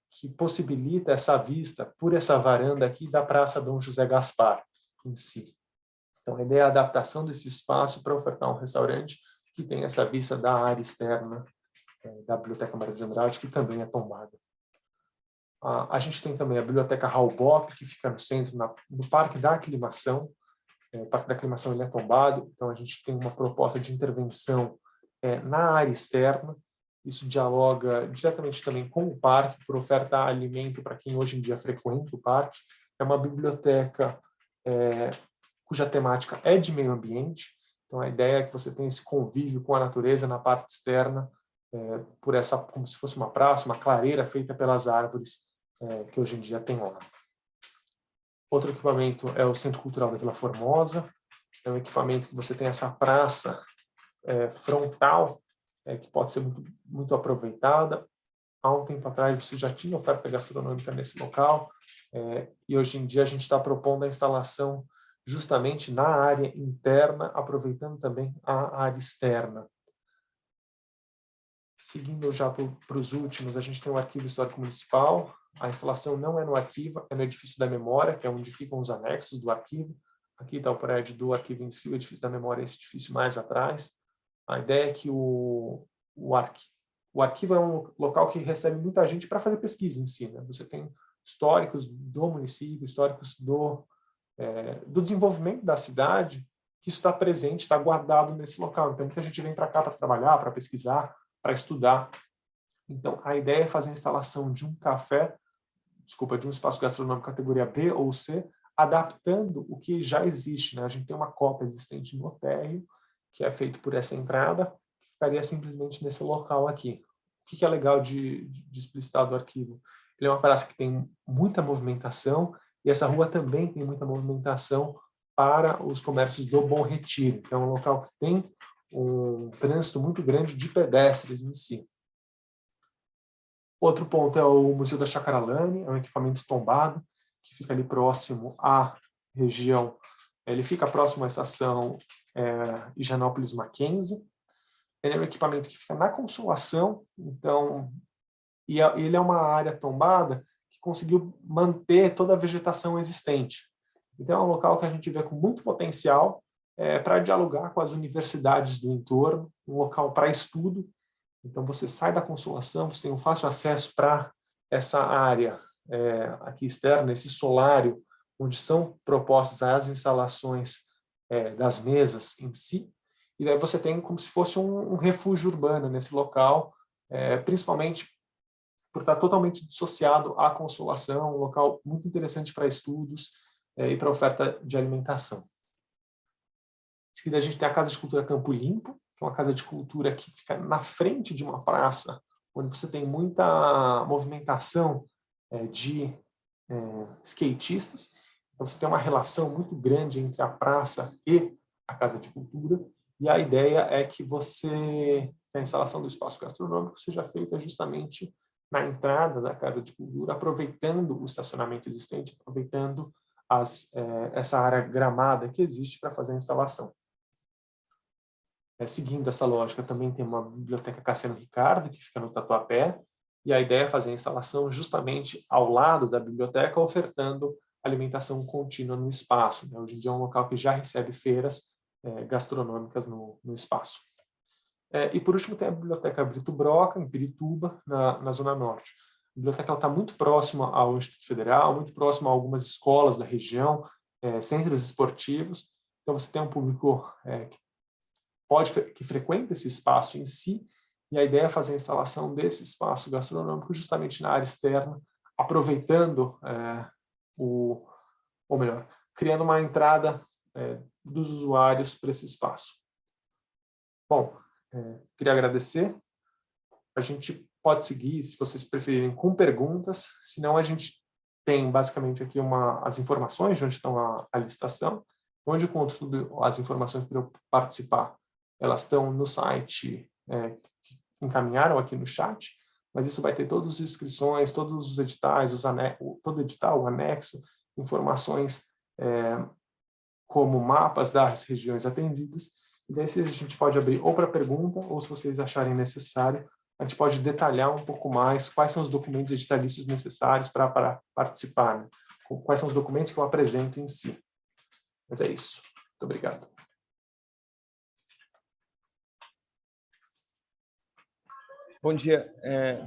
que possibilita essa vista por essa varanda aqui da Praça Dom José Gaspar em si. Então, a ideia é a adaptação desse espaço para ofertar um restaurante que tem essa vista da área externa da Biblioteca Mário de Andrade, que também é tombada. A gente tem também a Biblioteca Halbop, que fica no centro, no Parque da Aclimação. O Parque da Aclimação ele é tombado, então a gente tem uma proposta de intervenção na área externa. Isso dialoga diretamente também com o parque, por ofertar alimento para quem hoje em dia frequenta o parque. É uma biblioteca cuja temática é de meio ambiente, então a ideia é que você tenha esse convívio com a natureza na parte externa, por essa, como se fosse uma praça, uma clareira feita pelas árvores que hoje em dia tem lá. Outro equipamento é o Centro Cultural da Vila Formosa, é um equipamento que você tem essa praça frontal, que pode ser muito aproveitada. Há um tempo atrás você já tinha oferta gastronômica nesse local, e hoje em dia a gente está propondo a instalação justamente na área interna, aproveitando também a área externa. Seguindo já para os últimos, a gente tem o Arquivo Histórico Municipal. A instalação não é no arquivo, é no Edifício da Memória, que é onde ficam os anexos do arquivo. Aqui está o prédio do arquivo em si, o Edifício da Memória é esse edifício mais atrás. A ideia é que o arquivo é um local que recebe muita gente para fazer pesquisa em si, né? Você tem históricos do município, históricos do desenvolvimento da cidade, que isso está presente, está guardado nesse local. Então, muita gente vem para cá para trabalhar, para pesquisar, para estudar. Então, a ideia é fazer a instalação de um de um espaço gastronômico categoria B ou C, adaptando o que já existe, né? A gente tem uma copa existente no térreo, que é feito por essa entrada, que ficaria simplesmente nesse local aqui. O que é legal de explicitar do arquivo? Ele é uma praça que tem muita movimentação, e essa rua também tem muita movimentação para os comércios do Bom Retiro. Então, é um local que tem um trânsito muito grande de pedestres em si. Outro ponto é o Museu da Chacaralane, é um equipamento tombado, que fica ali próximo à região, ele fica próximo à estação Higienópolis Mackenzie. Ele é um equipamento que fica na Consolação, então, e ele é uma área tombada que conseguiu manter toda a vegetação existente. Então, é um local que a gente vê com muito potencial para dialogar com as universidades do entorno, um local para estudo. Então, você sai da Consolação, você tem um fácil acesso para essa área aqui externa, esse solário, onde são propostas as instalações das mesas em si, e daí você tem como se fosse um refúgio urbano nesse local, principalmente por estar totalmente dissociado à Consolação, um local muito interessante para estudos e para oferta de alimentação. Em seguida, a gente tem a Casa de Cultura Campo Limpo, que é uma casa de cultura que fica na frente de uma praça, onde você tem muita movimentação de skatistas. Então, você tem uma relação muito grande entre a praça e a Casa de Cultura, e a ideia é que a instalação do espaço gastronômico seja feita justamente na entrada da Casa de Cultura, aproveitando o estacionamento existente, aproveitando essa área gramada que existe para fazer a instalação. Seguindo essa lógica, também tem uma biblioteca Cassiano Ricardo, que fica no Tatuapé, e a ideia é fazer a instalação justamente ao lado da biblioteca, ofertando alimentação contínua no espaço, né? Hoje em dia é um local que já recebe feiras gastronômicas no espaço. E por último tem a Biblioteca Brito Broca, em Pirituba, na Zona Norte. A biblioteca está muito próxima ao Instituto Federal, muito próxima a algumas escolas da região, centros esportivos. Então você tem um público que frequenta esse espaço em si, e a ideia é fazer a instalação desse espaço gastronômico justamente na área externa, aproveitando ou melhor, criando uma entrada dos usuários para esse espaço. Bom, queria agradecer. A gente pode seguir, se vocês preferirem, com perguntas, senão a gente tem basicamente aqui as informações de onde estão a licitação, onde eu conto as informações para eu participar. Elas estão no site que encaminharam aqui no chat, mas isso vai ter todas as inscrições, todos os editais, todo edital, o anexo, informações como mapas das regiões atendidas, e daí a gente pode abrir ou para pergunta, ou se vocês acharem necessário, a gente pode detalhar um pouco mais quais são os documentos editalícios necessários para participar, né? Quais são os documentos que eu apresento em si. Mas é isso. Muito obrigado. Bom dia.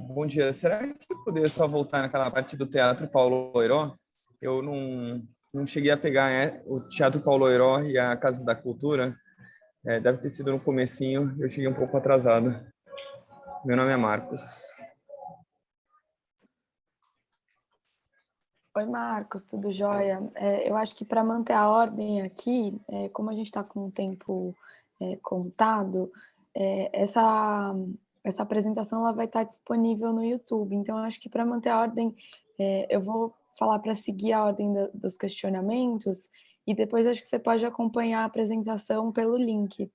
Bom dia. Será que eu poderia só voltar naquela parte do Teatro Paulo Oiró? Eu não cheguei a pegar o Teatro Paulo Oiró e a Casa da Cultura. Deve ter sido no comecinho, eu cheguei um pouco atrasado. Meu nome é Marcos. Oi, Marcos, tudo jóia? Eu acho que para manter a ordem aqui, como a gente está com o tempo contado, essa apresentação ela vai estar disponível no YouTube. Então, eu acho que para manter a ordem, eu vou falar para seguir a ordem dos questionamentos e depois acho que você pode acompanhar a apresentação pelo link. Pode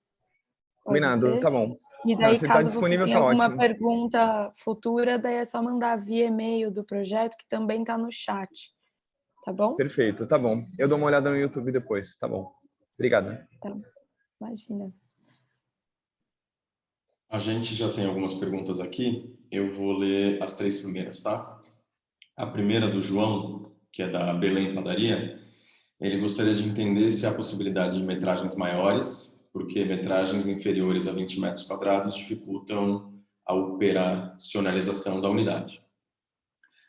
Combinado, ser? tá bom. E daí, Se tá caso você disponível, tenha tá alguma ótimo. pergunta futura, daí é só mandar via e-mail do projeto, que também está no chat. Tá bom? Perfeito, tá bom. Eu dou uma olhada no YouTube depois, tá bom. Obrigado. Tá, imagina. A gente já tem algumas perguntas aqui. Eu vou ler as 3 primeiras, tá? A primeira do João, que é da Belém Padaria. Ele gostaria de entender se há possibilidade de metragens maiores, porque metragens inferiores a 20 metros quadrados dificultam a operacionalização da unidade.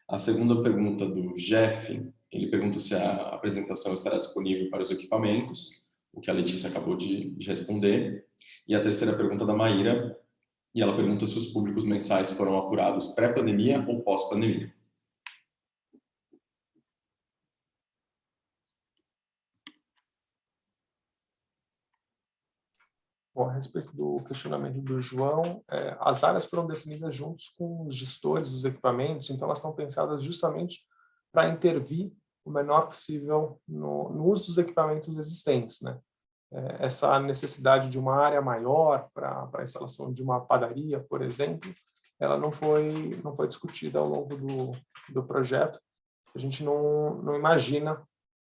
A segunda pergunta do Jeff, ele pergunta se a apresentação estará disponível para os equipamentos, o que a Letícia acabou de responder. E a terceira pergunta da Maíra, e ela pergunta se os públicos mensais foram apurados pré-pandemia ou pós-pandemia. Bom, a respeito do questionamento do João, as áreas foram definidas juntos com os gestores dos equipamentos, então elas estão pensadas justamente para intervir o menor possível no uso dos equipamentos existentes, né? Essa necessidade de uma área maior para a instalação de uma padaria, por exemplo, ela não foi discutida ao longo do projeto. A gente não imagina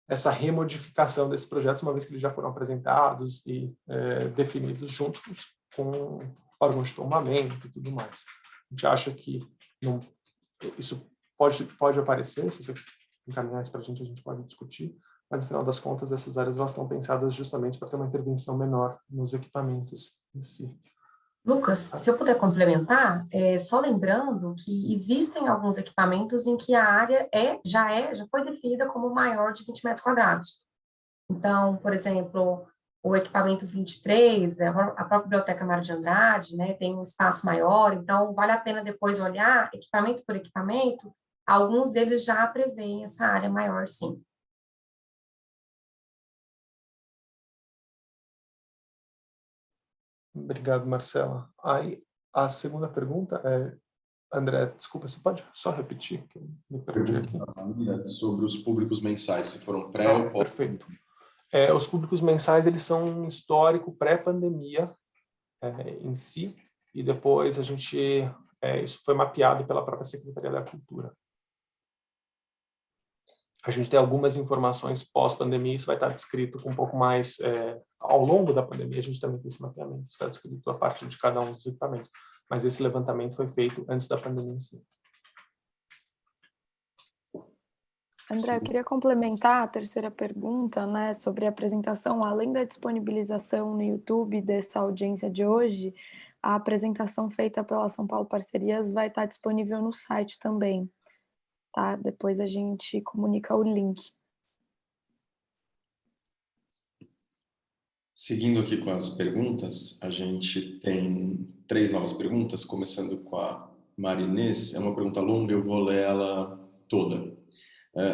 essa remodificação desses projetos, uma vez que eles já foram apresentados e definidos juntos com órgãos de tombamento e tudo mais. A gente acha que isso pode aparecer, se você encaminhar isso para a gente pode discutir, mas no final das contas essas áreas elas estão pensadas justamente para ter uma intervenção menor nos equipamentos em si. Lucas, se eu puder complementar, só lembrando que existem alguns equipamentos em que a área já foi definida como maior de 20 metros quadrados. Então, por exemplo, o equipamento 23, a própria Biblioteca Mário de Andrade, né, tem um espaço maior, então vale a pena depois olhar equipamento por equipamento, alguns deles já prevêem essa área maior, sim. Obrigado, Marcela. Aí, a segunda pergunta André, desculpa, você pode só repetir? Que eu me perdi aqui. Sobre os públicos mensais, se foram pré ou pós. Perfeito. Os públicos mensais, eles são um histórico pré-pandemia em si, e depois isso foi mapeado pela própria Secretaria da Cultura. A gente tem algumas informações pós-pandemia, isso vai estar descrito com um pouco mais ao longo da pandemia, a gente também tem esse mapeamento, está descrito a partir de cada um dos equipamentos, mas esse levantamento foi feito antes da pandemia em si. André, eu queria complementar a terceira pergunta, né, sobre a apresentação. Além da disponibilização no YouTube dessa audiência de hoje, a apresentação feita pela São Paulo Parcerias vai estar disponível no site também, tá? Depois a gente comunica o link. Seguindo aqui com as perguntas, a gente tem 3 novas perguntas, começando com a Marinês. É uma pergunta longa, eu vou ler ela toda.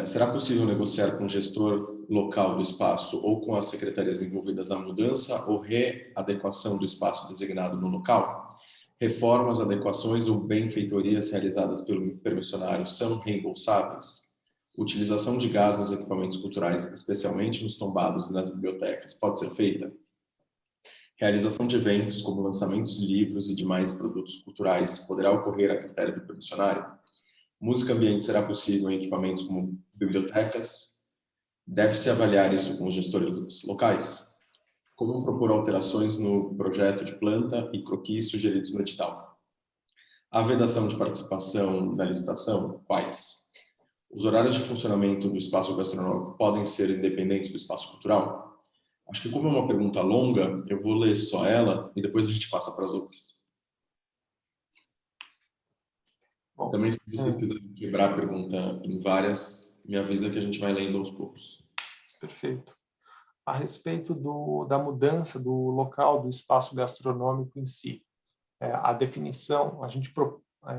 Será possível negociar com o gestor local do espaço ou com as secretarias envolvidas na mudança ou readequação do espaço designado no local? Reformas, adequações ou benfeitorias realizadas pelo permissionário são reembolsáveis? Utilização de gás nos equipamentos culturais, especialmente nos tombados e nas bibliotecas, pode ser feita? Realização de eventos como lançamentos de livros e demais produtos culturais poderá ocorrer a critério do permissionário? Música ambiente será possível em equipamentos como bibliotecas? Deve-se avaliar isso com os gestores locais? Como propor alterações no projeto de planta e croquis sugeridos no edital? A vedação de participação na licitação, quais? Os horários de funcionamento do espaço gastronômico podem ser independentes do espaço cultural? Acho que como é uma pergunta longa, eu vou ler só ela e depois a gente passa para as outras. Bom, também, se vocês quiserem quebrar a pergunta em várias, me avisa que a gente vai lendo aos poucos. Perfeito. A respeito da mudança do local do espaço gastronômico em si, a definição,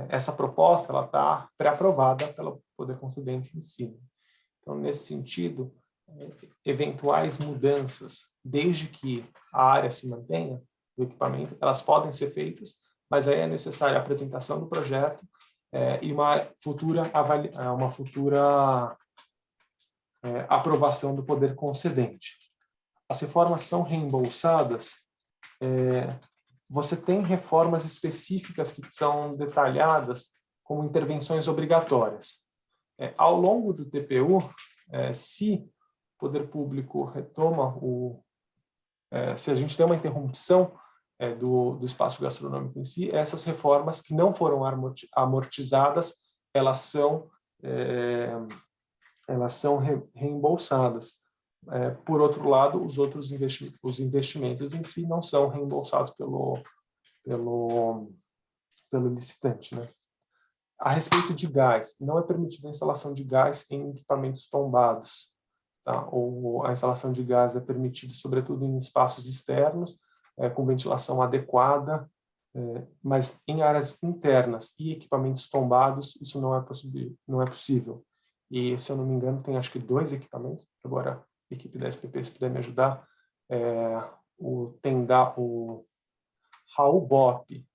essa proposta ela está pré-aprovada pelo Poder Concedente em si. Então, nesse sentido, eventuais mudanças, desde que a área se mantenha, do equipamento, elas podem ser feitas, mas aí é necessária a apresentação do projeto e uma futura aprovação do Poder Concedente. As reformas são reembolsadas. Você tem reformas específicas que são detalhadas como intervenções obrigatórias. Ao longo do TPU, se o poder público retoma se a gente tem uma interrupção do espaço gastronômico em si, essas reformas que não foram amortizadas, elas são reembolsadas. Por outro lado, os investimentos em si não são reembolsados pelo licitante, né? A respeito de gás, não é permitida a instalação de gás em equipamentos tombados, tá? Ou a instalação de gás é permitida, sobretudo, em espaços externos, com ventilação adequada, mas em áreas internas e equipamentos tombados, isso não é possível. E, se eu não me engano, tem acho que 2 equipamentos, agora a equipe da SPP, se puder me ajudar, o Raul Bop,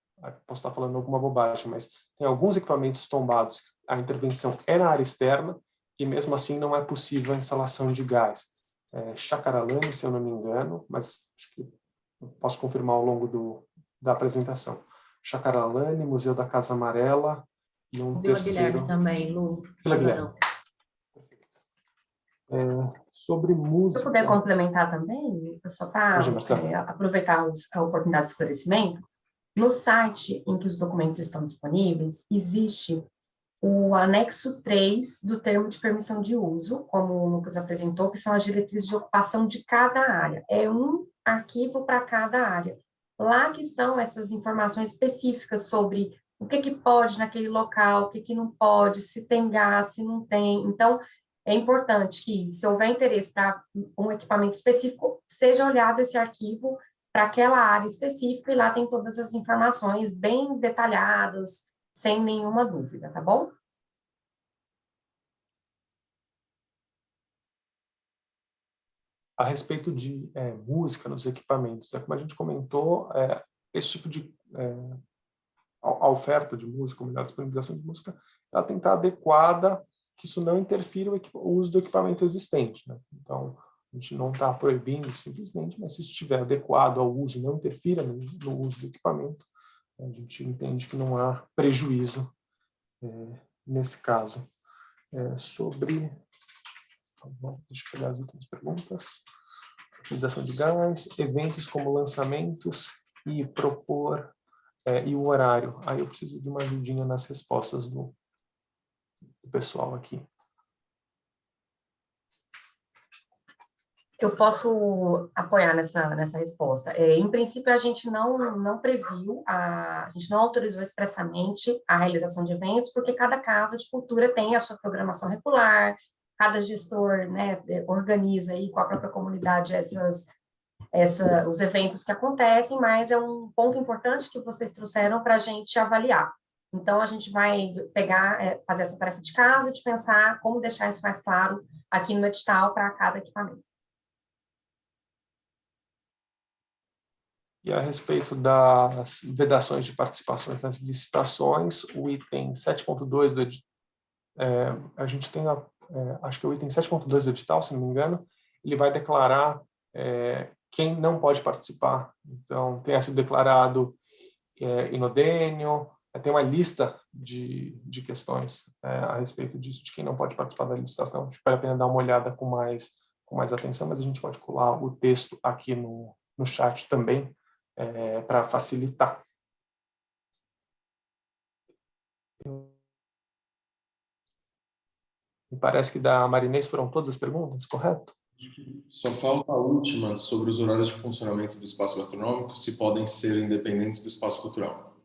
posso estar falando alguma bobagem, mas tem alguns equipamentos tombados, a intervenção é na área externa, e mesmo assim não é possível a instalação de gás. Chacaralane, se eu não me engano, mas acho que eu posso confirmar ao longo da apresentação. Chacaralane, Museu da Casa Amarela e um Vila terceiro... Guilherme também, Lu. Vila Guilherme. Sobre música... Se eu puder complementar também, eu só para aproveitar a oportunidade de esclarecimento, no site em que os documentos estão disponíveis, existe o anexo 3 do termo de permissão de uso, como o Lucas apresentou, que são as diretrizes de ocupação de cada área. É um arquivo para cada área. Lá que estão essas informações específicas sobre o que pode naquele local, o que não pode, se tem gás, se não tem. Então, é importante que, se houver interesse para um equipamento específico, seja olhado esse arquivo para aquela área específica, e lá tem todas as informações bem detalhadas, sem nenhuma dúvida, tá bom? A respeito de música nos equipamentos, como a gente comentou, esse tipo de a oferta de música, a disponibilização de música, ela tem que estar adequada, que isso não interfira o uso do equipamento existente, né? Então, a gente não está proibindo simplesmente, mas se isso estiver adequado ao uso, não interfira no uso do equipamento, a gente entende que não há prejuízo nesse caso. Deixa eu pegar as últimas perguntas. Utilização de gás, eventos como lançamentos e propor e o horário. Aí eu preciso de uma ajudinha nas respostas do pessoal aqui. Eu posso apoiar nessa resposta. Em princípio, a gente não previu, a gente não autorizou expressamente a realização de eventos, porque cada casa de cultura tem a sua programação regular, cada gestor, né, organiza aí com a própria comunidade os eventos que acontecem, mas é um ponto importante que vocês trouxeram para a gente avaliar. Então, a gente vai fazer essa tarefa de casa, de pensar como deixar isso mais claro aqui no edital para cada equipamento. E a respeito das vedações de participações nas licitações, o item 7.2 do edital, a gente tem, acho que é o item 7.2 do edital, se não me engano, ele vai declarar quem não pode participar. Então, tenha sido declarado inodêneo, tem uma lista de questões a respeito disso, de quem não pode participar da licitação. Acho que vale a pena dar uma olhada com mais atenção, mas a gente pode colar o texto aqui no chat também, para facilitar. Me parece que da Marinês foram todas as perguntas, correto? Só falta a última sobre os horários de funcionamento do espaço gastronômico, se podem ser independentes do espaço cultural.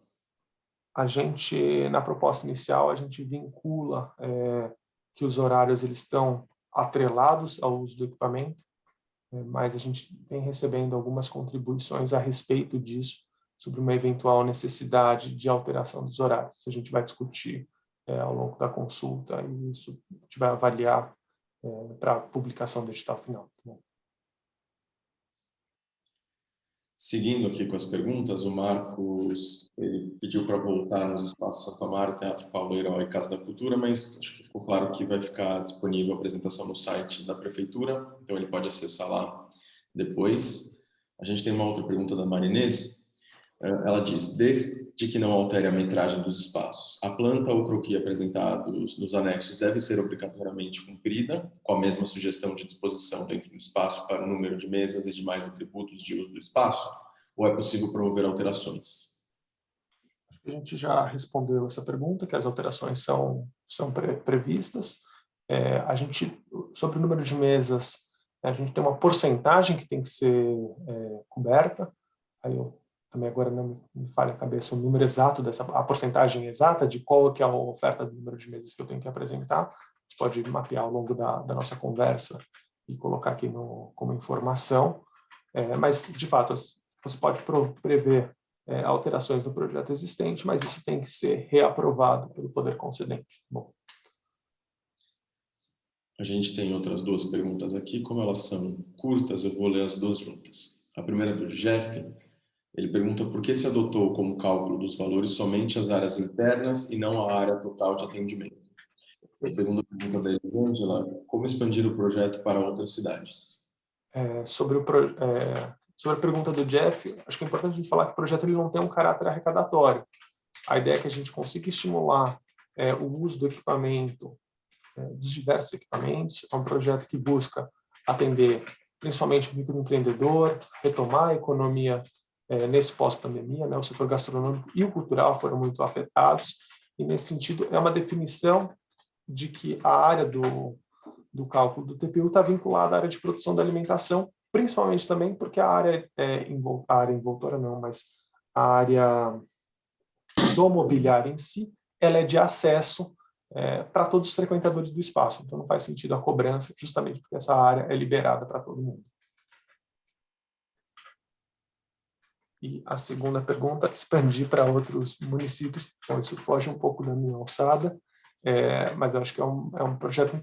a gente, na proposta inicial, a gente vincula que os horários eles estão atrelados ao uso do equipamento, mas a gente vem recebendo algumas contribuições a respeito disso, sobre uma eventual necessidade de alteração dos horários. A gente vai discutir ao longo da consulta e isso a gente vai avaliar para a publicação do edital final. Seguindo aqui com as perguntas, o Marcos ele pediu para voltar nos espaços Santo Amaro, Teatro Paulo Herói e Casa da Cultura, mas acho que ficou claro que vai ficar disponível a apresentação no site da Prefeitura, então ele pode acessar lá depois. A gente tem uma outra pergunta da Marinês. Ela diz, desde que não altere a metragem dos espaços, a planta ou croquis apresentados nos anexos deve ser obrigatoriamente cumprida, com a mesma sugestão de disposição dentro do espaço para o número de mesas e demais atributos de uso do espaço, ou é possível promover alterações? Acho que a gente já respondeu essa pergunta, que as alterações são previstas. Sobre o número de mesas, a gente tem uma porcentagem que tem que ser coberta, aí eu também agora não me falha a cabeça o número exato a porcentagem exata de qual que é a oferta do número de mesas que eu tenho que apresentar. A gente pode mapear ao longo da nossa conversa e colocar aqui como informação. Mas, de fato, você pode prever alterações no projeto existente, mas isso tem que ser reaprovado pelo poder concedente. Bom. A gente tem outras duas perguntas aqui. Como elas são curtas, eu vou ler as duas juntas. A primeira é do Jeff. Ele pergunta por que se adotou como cálculo dos valores somente as áreas internas e não a área total de atendimento. A segunda pergunta da Elisângela, como expandir o projeto para outras cidades? Sobre a pergunta do Jeff, acho que é importante a gente falar que o projeto ele não tem um caráter arrecadatório. A ideia é que a gente consiga estimular o uso do equipamento, dos diversos equipamentos. É um projeto que busca atender principalmente o microempreendedor, retomar a economia nesse pós-pandemia, né? O setor gastronômico e o cultural foram muito afetados, e nesse sentido é uma definição de que a área do cálculo do TPU está vinculada à área de produção da alimentação, principalmente também porque a área envoltora não, mas a área do mobiliário em si, ela é de acesso para todos os frequentadores do espaço, então não faz sentido a cobrança, justamente porque essa área é liberada para todo mundo. E a segunda pergunta, expandir para outros municípios. Então, isso foge um pouco da minha alçada, mas eu acho que é um projeto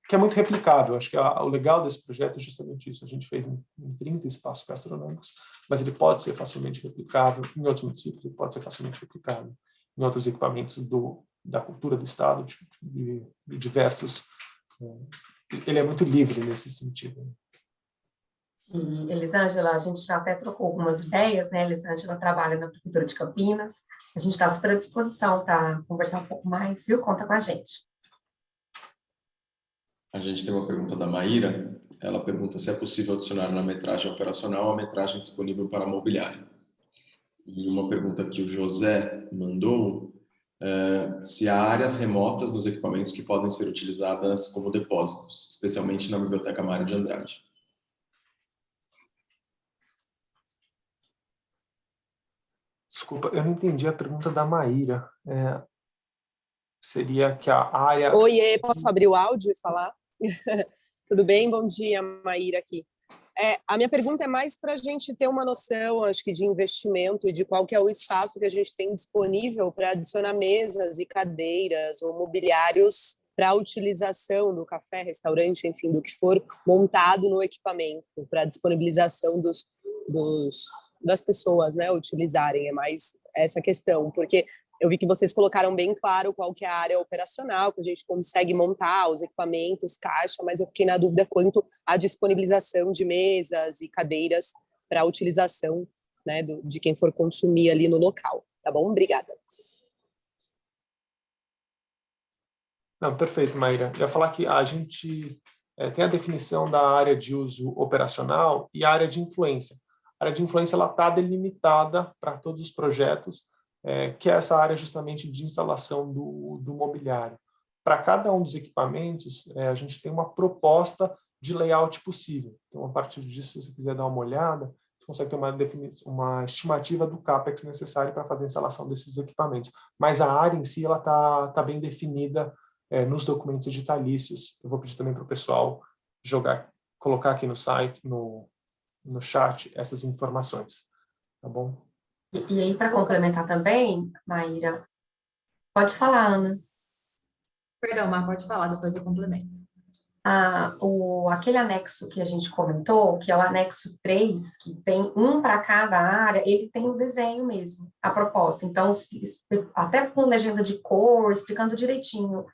que é muito replicável. Acho que o legal desse projeto é justamente isso. A gente fez em 30 espaços gastronômicos, mas ele pode ser facilmente replicável em outros municípios, ele pode ser facilmente replicável em outros equipamentos da cultura do Estado, de diversos. Ele é muito livre nesse sentido. E, Elisângela, a gente já até trocou algumas ideias, né? Elisângela trabalha na Prefeitura de Campinas. A gente está super à disposição para conversar um pouco mais, viu? Conta com a gente. A gente tem uma pergunta da Maíra. Ela pergunta se é possível adicionar na metragem operacional a metragem disponível para mobiliário. E uma pergunta que o José mandou, se há áreas remotas nos equipamentos que podem ser utilizadas como depósitos, especialmente na Biblioteca Mário de Andrade. Desculpa, eu não entendi a pergunta da Maíra. Seria que a área... Oiê, posso abrir o áudio e falar? Tudo bem? Bom dia, Maíra aqui. A minha pergunta é mais para a gente ter uma noção, acho que de investimento e de qual que é o espaço que a gente tem disponível para adicionar mesas e cadeiras ou mobiliários para a utilização do café, restaurante, enfim, do que for montado no equipamento, para a disponibilização das pessoas, né, utilizarem. É mais essa questão, porque eu vi que vocês colocaram bem claro qual que é a área operacional, que a gente consegue montar os equipamentos, caixa, mas eu fiquei na dúvida quanto à disponibilização de mesas e cadeiras para a utilização, né, de quem for consumir ali no local. Tá bom? Obrigada. Não, perfeito, Maíra. Eu ia falar que a gente tem a definição da área de uso operacional e a área de influência. A área de influência está delimitada para todos os projetos, que é essa área justamente de instalação do mobiliário. Para cada um dos equipamentos, a gente tem uma proposta de layout possível. Então, a partir disso, se você quiser dar uma olhada, você consegue ter uma estimativa do CAPEX necessário para fazer a instalação desses equipamentos. Mas a área em si, ela tá bem definida nos documentos editalícios. Eu vou pedir também para o pessoal colocar aqui no site, no chat, essas informações. Tá bom? E aí, para complementar também, Maíra, pode falar, Ana. Perdão, mas pode falar, depois eu complemento. Aquele anexo que a gente comentou, que é o anexo 3, que tem um para cada área, ele tem o desenho mesmo, a proposta. Então, até com legenda de cor, explicando direitinho.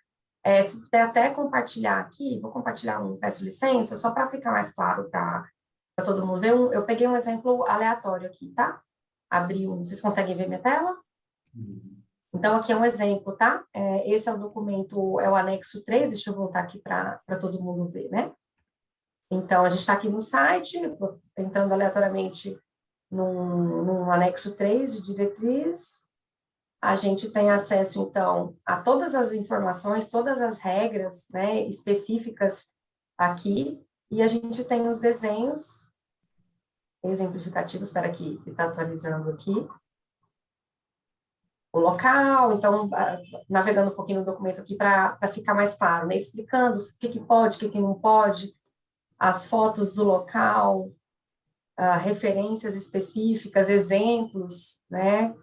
Se puder até compartilhar aqui, vou compartilhar peço licença, só para ficar mais claro para todo mundo ver. Eu peguei um exemplo aleatório aqui, tá? Vocês conseguem ver minha tela? Então, aqui é um exemplo, tá? Esse é o documento, é o anexo 3, deixa eu voltar aqui para todo mundo ver, né? Então, a gente está aqui no site, entrando aleatoriamente num anexo 3 de diretriz. A gente tem acesso, então, a todas as informações, todas as regras, né, específicas aqui, e a gente tem os desenhos exemplificativos, espera que está atualizando aqui. O local, então, navegando um pouquinho no documento aqui para ficar mais claro, né? Explicando o que pode, o que não pode, as fotos do local, referências específicas, exemplos, né?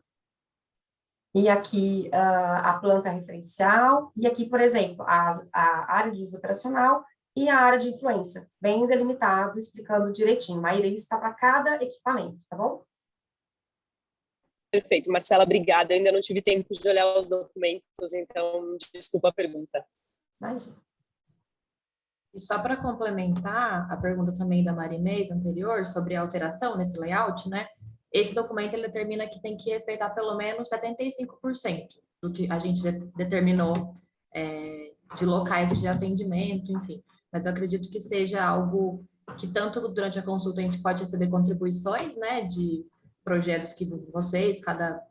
E aqui a planta referencial, e aqui, por exemplo, a área de uso operacional e a área de influência, bem delimitado, explicando direitinho. Maíra, isso está para cada equipamento, tá bom? Perfeito, Marcela, obrigada. Eu ainda não tive tempo de olhar os documentos, então desculpa a pergunta. Imagina. E só para complementar a pergunta também da Marinês anterior sobre a alteração nesse layout, né? Esse documento ele determina que tem que respeitar pelo menos 75% do que a gente determinou de locais de atendimento, enfim. Mas eu acredito que seja algo que tanto durante a consulta a gente pode receber contribuições, né, de projetos que vocês, cada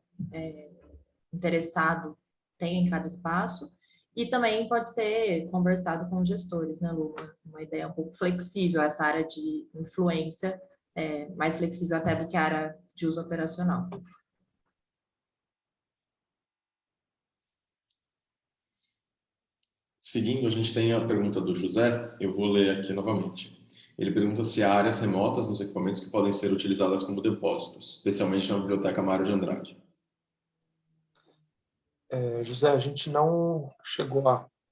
interessado tem em cada espaço, e também pode ser conversado com os gestores, né, Lu? Uma ideia um pouco flexível, essa área de influência, mais flexível até do que a área de uso operacional. Seguindo, a gente tem a pergunta do José, eu vou ler aqui novamente. Ele pergunta se há áreas remotas nos equipamentos que podem ser utilizadas como depósitos, especialmente na Biblioteca Mário de Andrade. José, a gente não chegou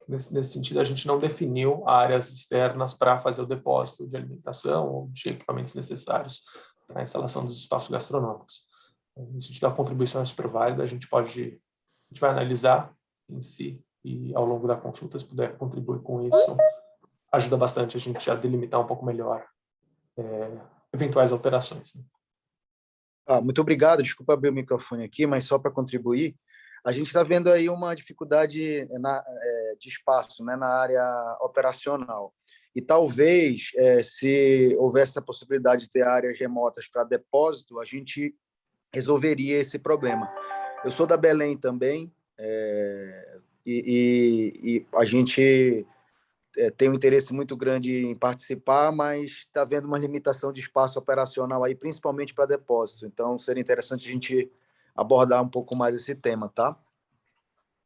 nesse sentido, a gente não definiu áreas externas para fazer o depósito de alimentação ou de equipamentos necessários para a instalação dos espaços gastronômicos. Nesse sentido, a contribuição é super válida, a gente vai analisar em si e ao longo da consulta, se puder contribuir com isso, ajuda bastante a gente a delimitar um pouco melhor eventuais alterações. Né? Muito obrigado, desculpa abrir o microfone aqui, mas só para contribuir, a gente está vendo aí uma dificuldade de espaço, né, na área operacional. E talvez, se houvesse a possibilidade de ter áreas remotas para depósito, a gente resolveria esse problema. Eu sou da Belém também, e a gente tem um interesse muito grande em participar, mas está havendo uma limitação de espaço operacional aí, principalmente para depósito. Então, seria interessante a gente abordar um pouco mais esse tema, tá?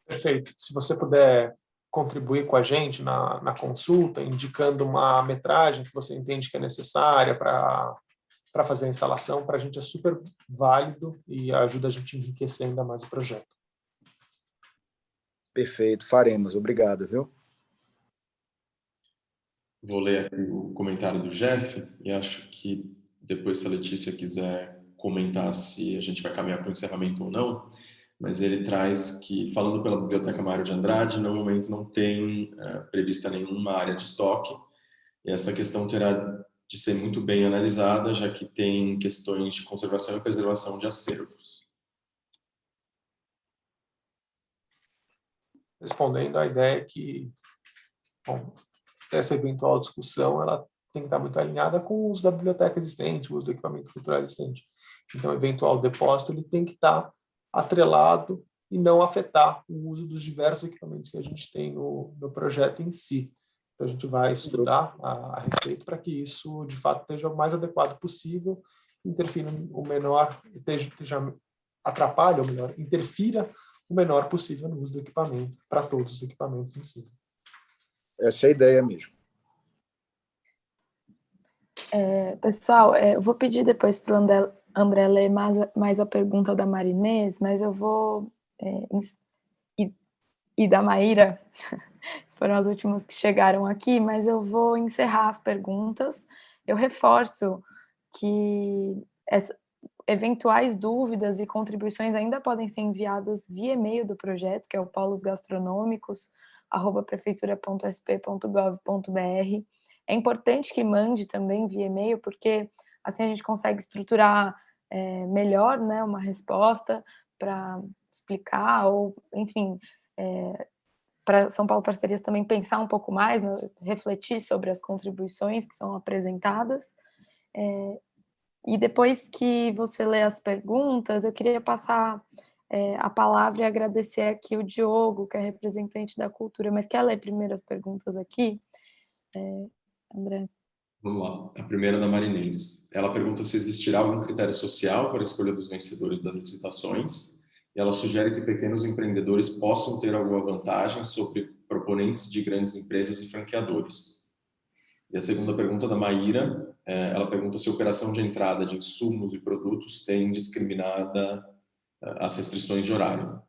Perfeito. Se você puder contribuir com a gente na consulta, indicando uma metragem que você entende que é necessária para fazer a instalação, para a gente é super válido e ajuda a gente a enriquecer ainda mais o projeto. Perfeito, faremos. Obrigado, viu? Vou ler aqui o comentário do Jeff e acho que depois, se a Letícia quiser comentar se a gente vai caminhar para o encerramento ou não, mas ele traz que, falando pela Biblioteca Mário de Andrade, no momento não tem prevista nenhuma área de estoque, e essa questão terá de ser muito bem analisada, já que tem questões de conservação e preservação de acervos. Respondendo, a ideia é que, bom, essa eventual discussão ela tem que estar muito alinhada com o uso da biblioteca existente, o uso do equipamento cultural existente. Então, o eventual depósito ele tem que estar atrelado e não afetar o uso dos diversos equipamentos que a gente tem no projeto em si. Então, a gente vai estudar a respeito para que isso, de fato, esteja o mais adequado possível interfira o menor, atrapalhe, ou melhor, interfira o menor possível no uso do equipamento, para todos os equipamentos em si. Essa é a ideia mesmo. Pessoal, eu vou pedir depois para o André ler mais a pergunta da Marinês, mas eu vou... e da Maíra, foram as últimas que chegaram aqui, mas eu vou encerrar as perguntas. Eu reforço que eventuais dúvidas e contribuições ainda podem ser enviadas via e-mail do projeto, que é o polosgastronômicos@prefeitura.sp.gov.br. É importante que mande também via e-mail, porque assim a gente consegue estruturar melhor, né, uma resposta para explicar, ou, enfim, para São Paulo Parcerias também pensar um pouco mais, né, refletir sobre as contribuições que são apresentadas. E depois que você lê as perguntas, eu queria passar a palavra e agradecer aqui o Diogo, que é representante da cultura. Mas quer ler primeiro as perguntas aqui, André? Vamos lá. A primeira é da Marinês. Ela pergunta se existirá algum critério social para a escolha dos vencedores das licitações. E ela sugere que pequenos empreendedores possam ter alguma vantagem sobre proponentes de grandes empresas e franqueadores. E a segunda pergunta da Maíra, ela pergunta se a operação de entrada de insumos e produtos tem discriminada as restrições de horário.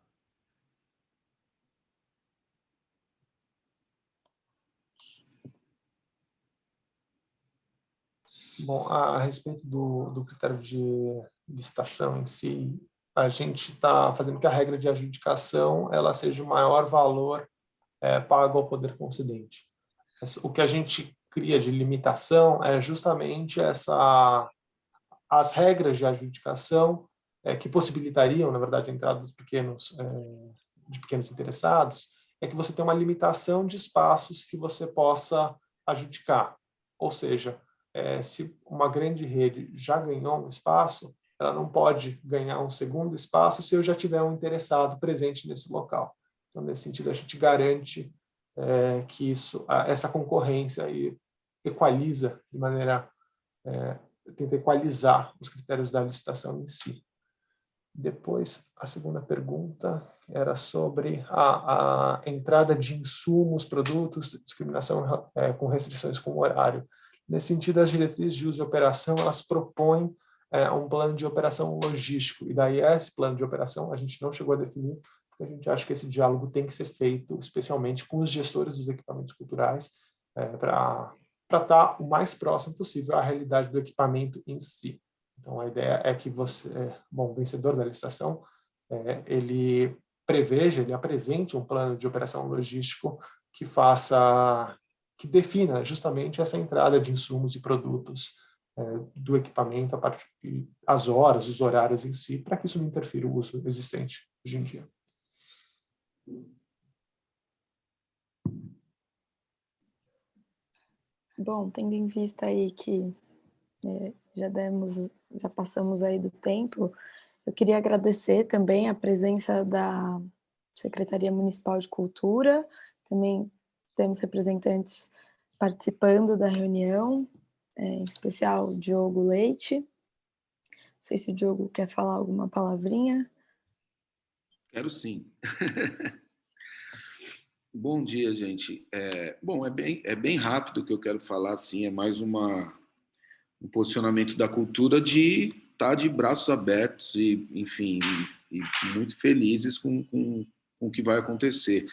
Bom, a respeito do critério de licitação em si, a gente está fazendo que a regra de adjudicação ela seja o maior valor pago ao poder concedente. O que a gente cria de limitação é justamente as regras de adjudicação que possibilitariam, na verdade, a entrada de pequenos interessados, é que você tem uma limitação de espaços que você possa adjudicar. Ou seja, se uma grande rede já ganhou um espaço, ela não pode ganhar um segundo espaço se eu já tiver um interessado presente nesse local. Então, nesse sentido, a gente garante que essa concorrência aí equaliza de maneira... tenta equalizar os critérios da licitação em si. Depois, a segunda pergunta era sobre a entrada de insumos, produtos, discriminação com restrições com horário. Nesse sentido, as diretrizes de uso e operação, elas propõem um plano de operação logístico, e daí esse plano de operação a gente não chegou a definir, porque a gente acha que esse diálogo tem que ser feito, especialmente com os gestores dos equipamentos culturais, para estar o mais próximo possível à realidade do equipamento em si. Então, a ideia é que o vencedor da licitação, ele preveja, ele apresente um plano de operação logístico que defina justamente essa entrada de insumos e produtos do equipamento, as horas, os horários em si, para que isso não interfira o uso existente hoje em dia. Bom, tendo em vista aí que já passamos aí do tempo, eu queria agradecer também a presença da Secretaria Municipal de Cultura, também temos representantes participando da reunião, em especial o Diogo Leite. Não sei se o Diogo quer falar alguma palavrinha. Quero sim. Bom dia, gente. É bem rápido o que eu quero falar, assim, é mais um posicionamento da cultura de estar de braços abertos e, enfim, e muito felizes com o que vai acontecer.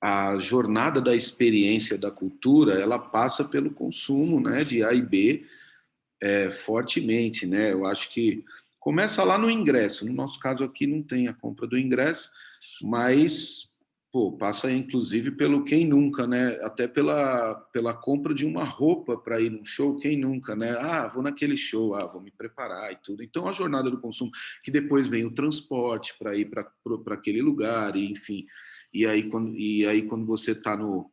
A jornada da experiência da cultura, ela passa pelo consumo, né, de A e B fortemente, né? Eu acho que começa lá no ingresso. No nosso caso aqui não tem a compra do ingresso, mas passa inclusive pelo quem nunca, né? Até pela compra de uma roupa para ir num show, quem nunca, né? Vou naquele show, vou me preparar e tudo. Então a jornada do consumo, que depois vem o transporte para ir para aquele lugar, e, enfim. E aí quando você está no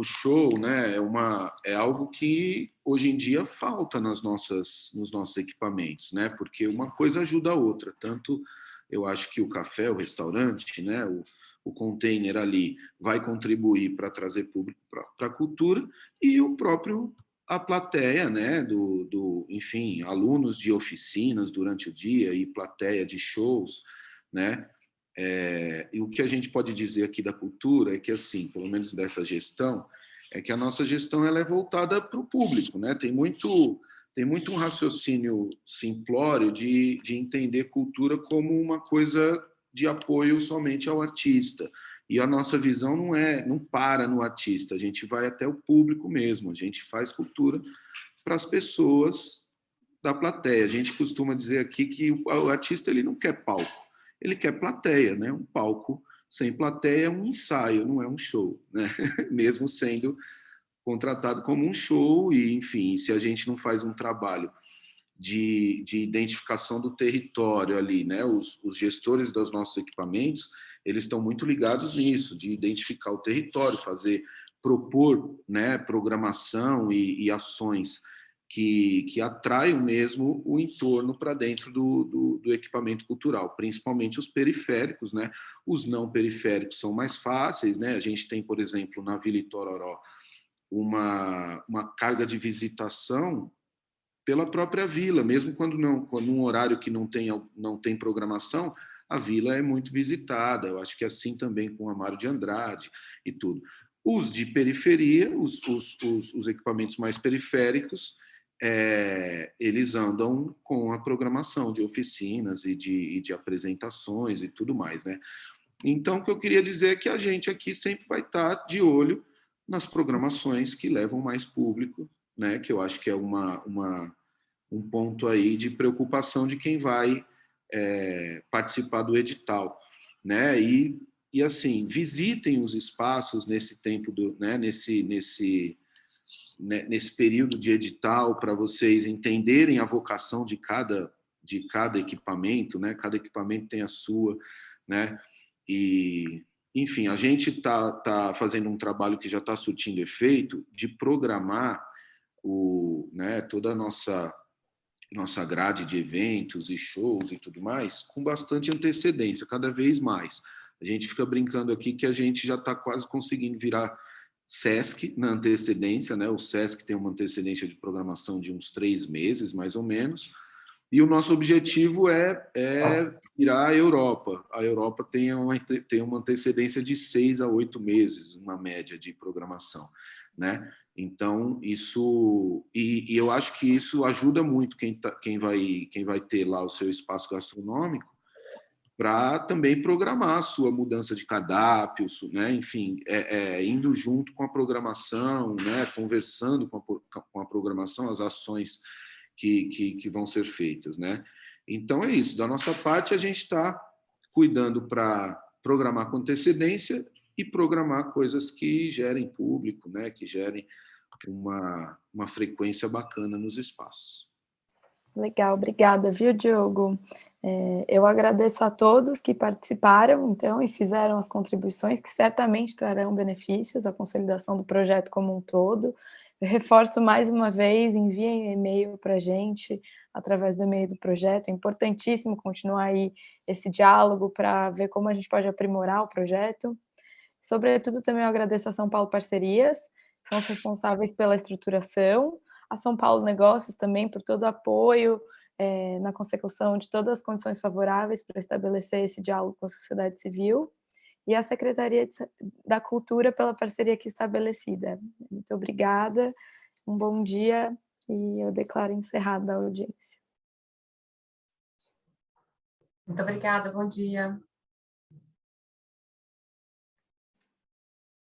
show, né? É algo que hoje em dia falta nos nossos equipamentos, né? Porque uma coisa ajuda a outra, tanto eu acho que o café, o restaurante, né, o container ali vai contribuir para trazer público para a cultura, e a plateia, né, enfim, alunos de oficinas durante o dia e plateia de shows, né? E o que a gente pode dizer aqui da cultura é que, assim, pelo menos dessa gestão, é que a nossa gestão ela é voltada para o público, né? Tem muito um raciocínio simplório de entender cultura como uma coisa de apoio somente ao artista. E a nossa visão não para no artista, a gente vai até o público mesmo, a gente faz cultura para as pessoas da plateia. A gente costuma dizer aqui que o artista ele não quer palco, ele quer plateia, né? Um palco sem plateia é um ensaio, não é um show, né? Mesmo sendo contratado como um show e, enfim, se a gente não faz um trabalho de identificação do território ali, né? Os gestores dos nossos equipamentos, eles estão muito ligados nisso, de identificar o território, propor, né, programação e ações que atraiam mesmo o entorno para dentro do equipamento cultural, principalmente os periféricos, né? Os não periféricos são mais fáceis, né? A gente tem, por exemplo, na Vila Itororó, uma carga de visitação pela própria vila, mesmo quando um horário que não tem programação, a vila é muito visitada. Eu acho que é assim também com o Amaro de Andrade e tudo. Os de periferia, os equipamentos mais periféricos, eles andam com a programação de oficinas e de apresentações e tudo mais, né? Então, o que eu queria dizer é que a gente aqui sempre vai estar de olho nas programações que levam mais público, né? Que eu acho que é um ponto aí de preocupação de quem vai participar do edital, né? E assim, visitem os espaços nesse tempo né? nesse período de edital, para vocês entenderem a vocação de cada equipamento, né? Cada equipamento tem a sua, né? E, enfim, a gente tá fazendo um trabalho que já está surtindo efeito de programar né, toda a nossa grade de eventos e shows e tudo mais com bastante antecedência, cada vez mais. A gente fica brincando aqui que a gente já está quase conseguindo virar SESC na antecedência, né? O SESC tem uma antecedência de programação de uns 3 meses, mais ou menos, e o nosso objetivo é virar a Europa. A Europa tem uma antecedência de 6 a 8 meses, uma média de programação, né? Então, isso... E eu acho que isso ajuda muito quem vai ter lá o seu espaço gastronômico para também programar a sua mudança de cardápio, né? Enfim, indo junto com a programação, né? Conversando com a programação, as ações que vão ser feitas, né? Então é isso. Da nossa parte, a gente está cuidando para programar com antecedência e programar coisas que gerem público, né? Que gerem uma frequência bacana nos espaços. Legal, obrigada, viu, Diogo? Eu agradeço a todos que participaram, então, e fizeram as contribuições que certamente trarão benefícios à consolidação do projeto como um todo. Eu reforço mais uma vez, enviem e-mail para a gente através do e-mail do projeto. É importantíssimo continuar aí esse diálogo para ver como a gente pode aprimorar o projeto. Sobretudo, também eu agradeço a São Paulo Parcerias, que são os responsáveis pela estruturação, a São Paulo Negócios também por todo o apoio na consecução de todas as condições favoráveis para estabelecer esse diálogo com a sociedade civil, e a Secretaria da Cultura pela parceria aqui estabelecida. Muito obrigada, um bom dia, e eu declaro encerrada a audiência. Muito obrigada, bom dia.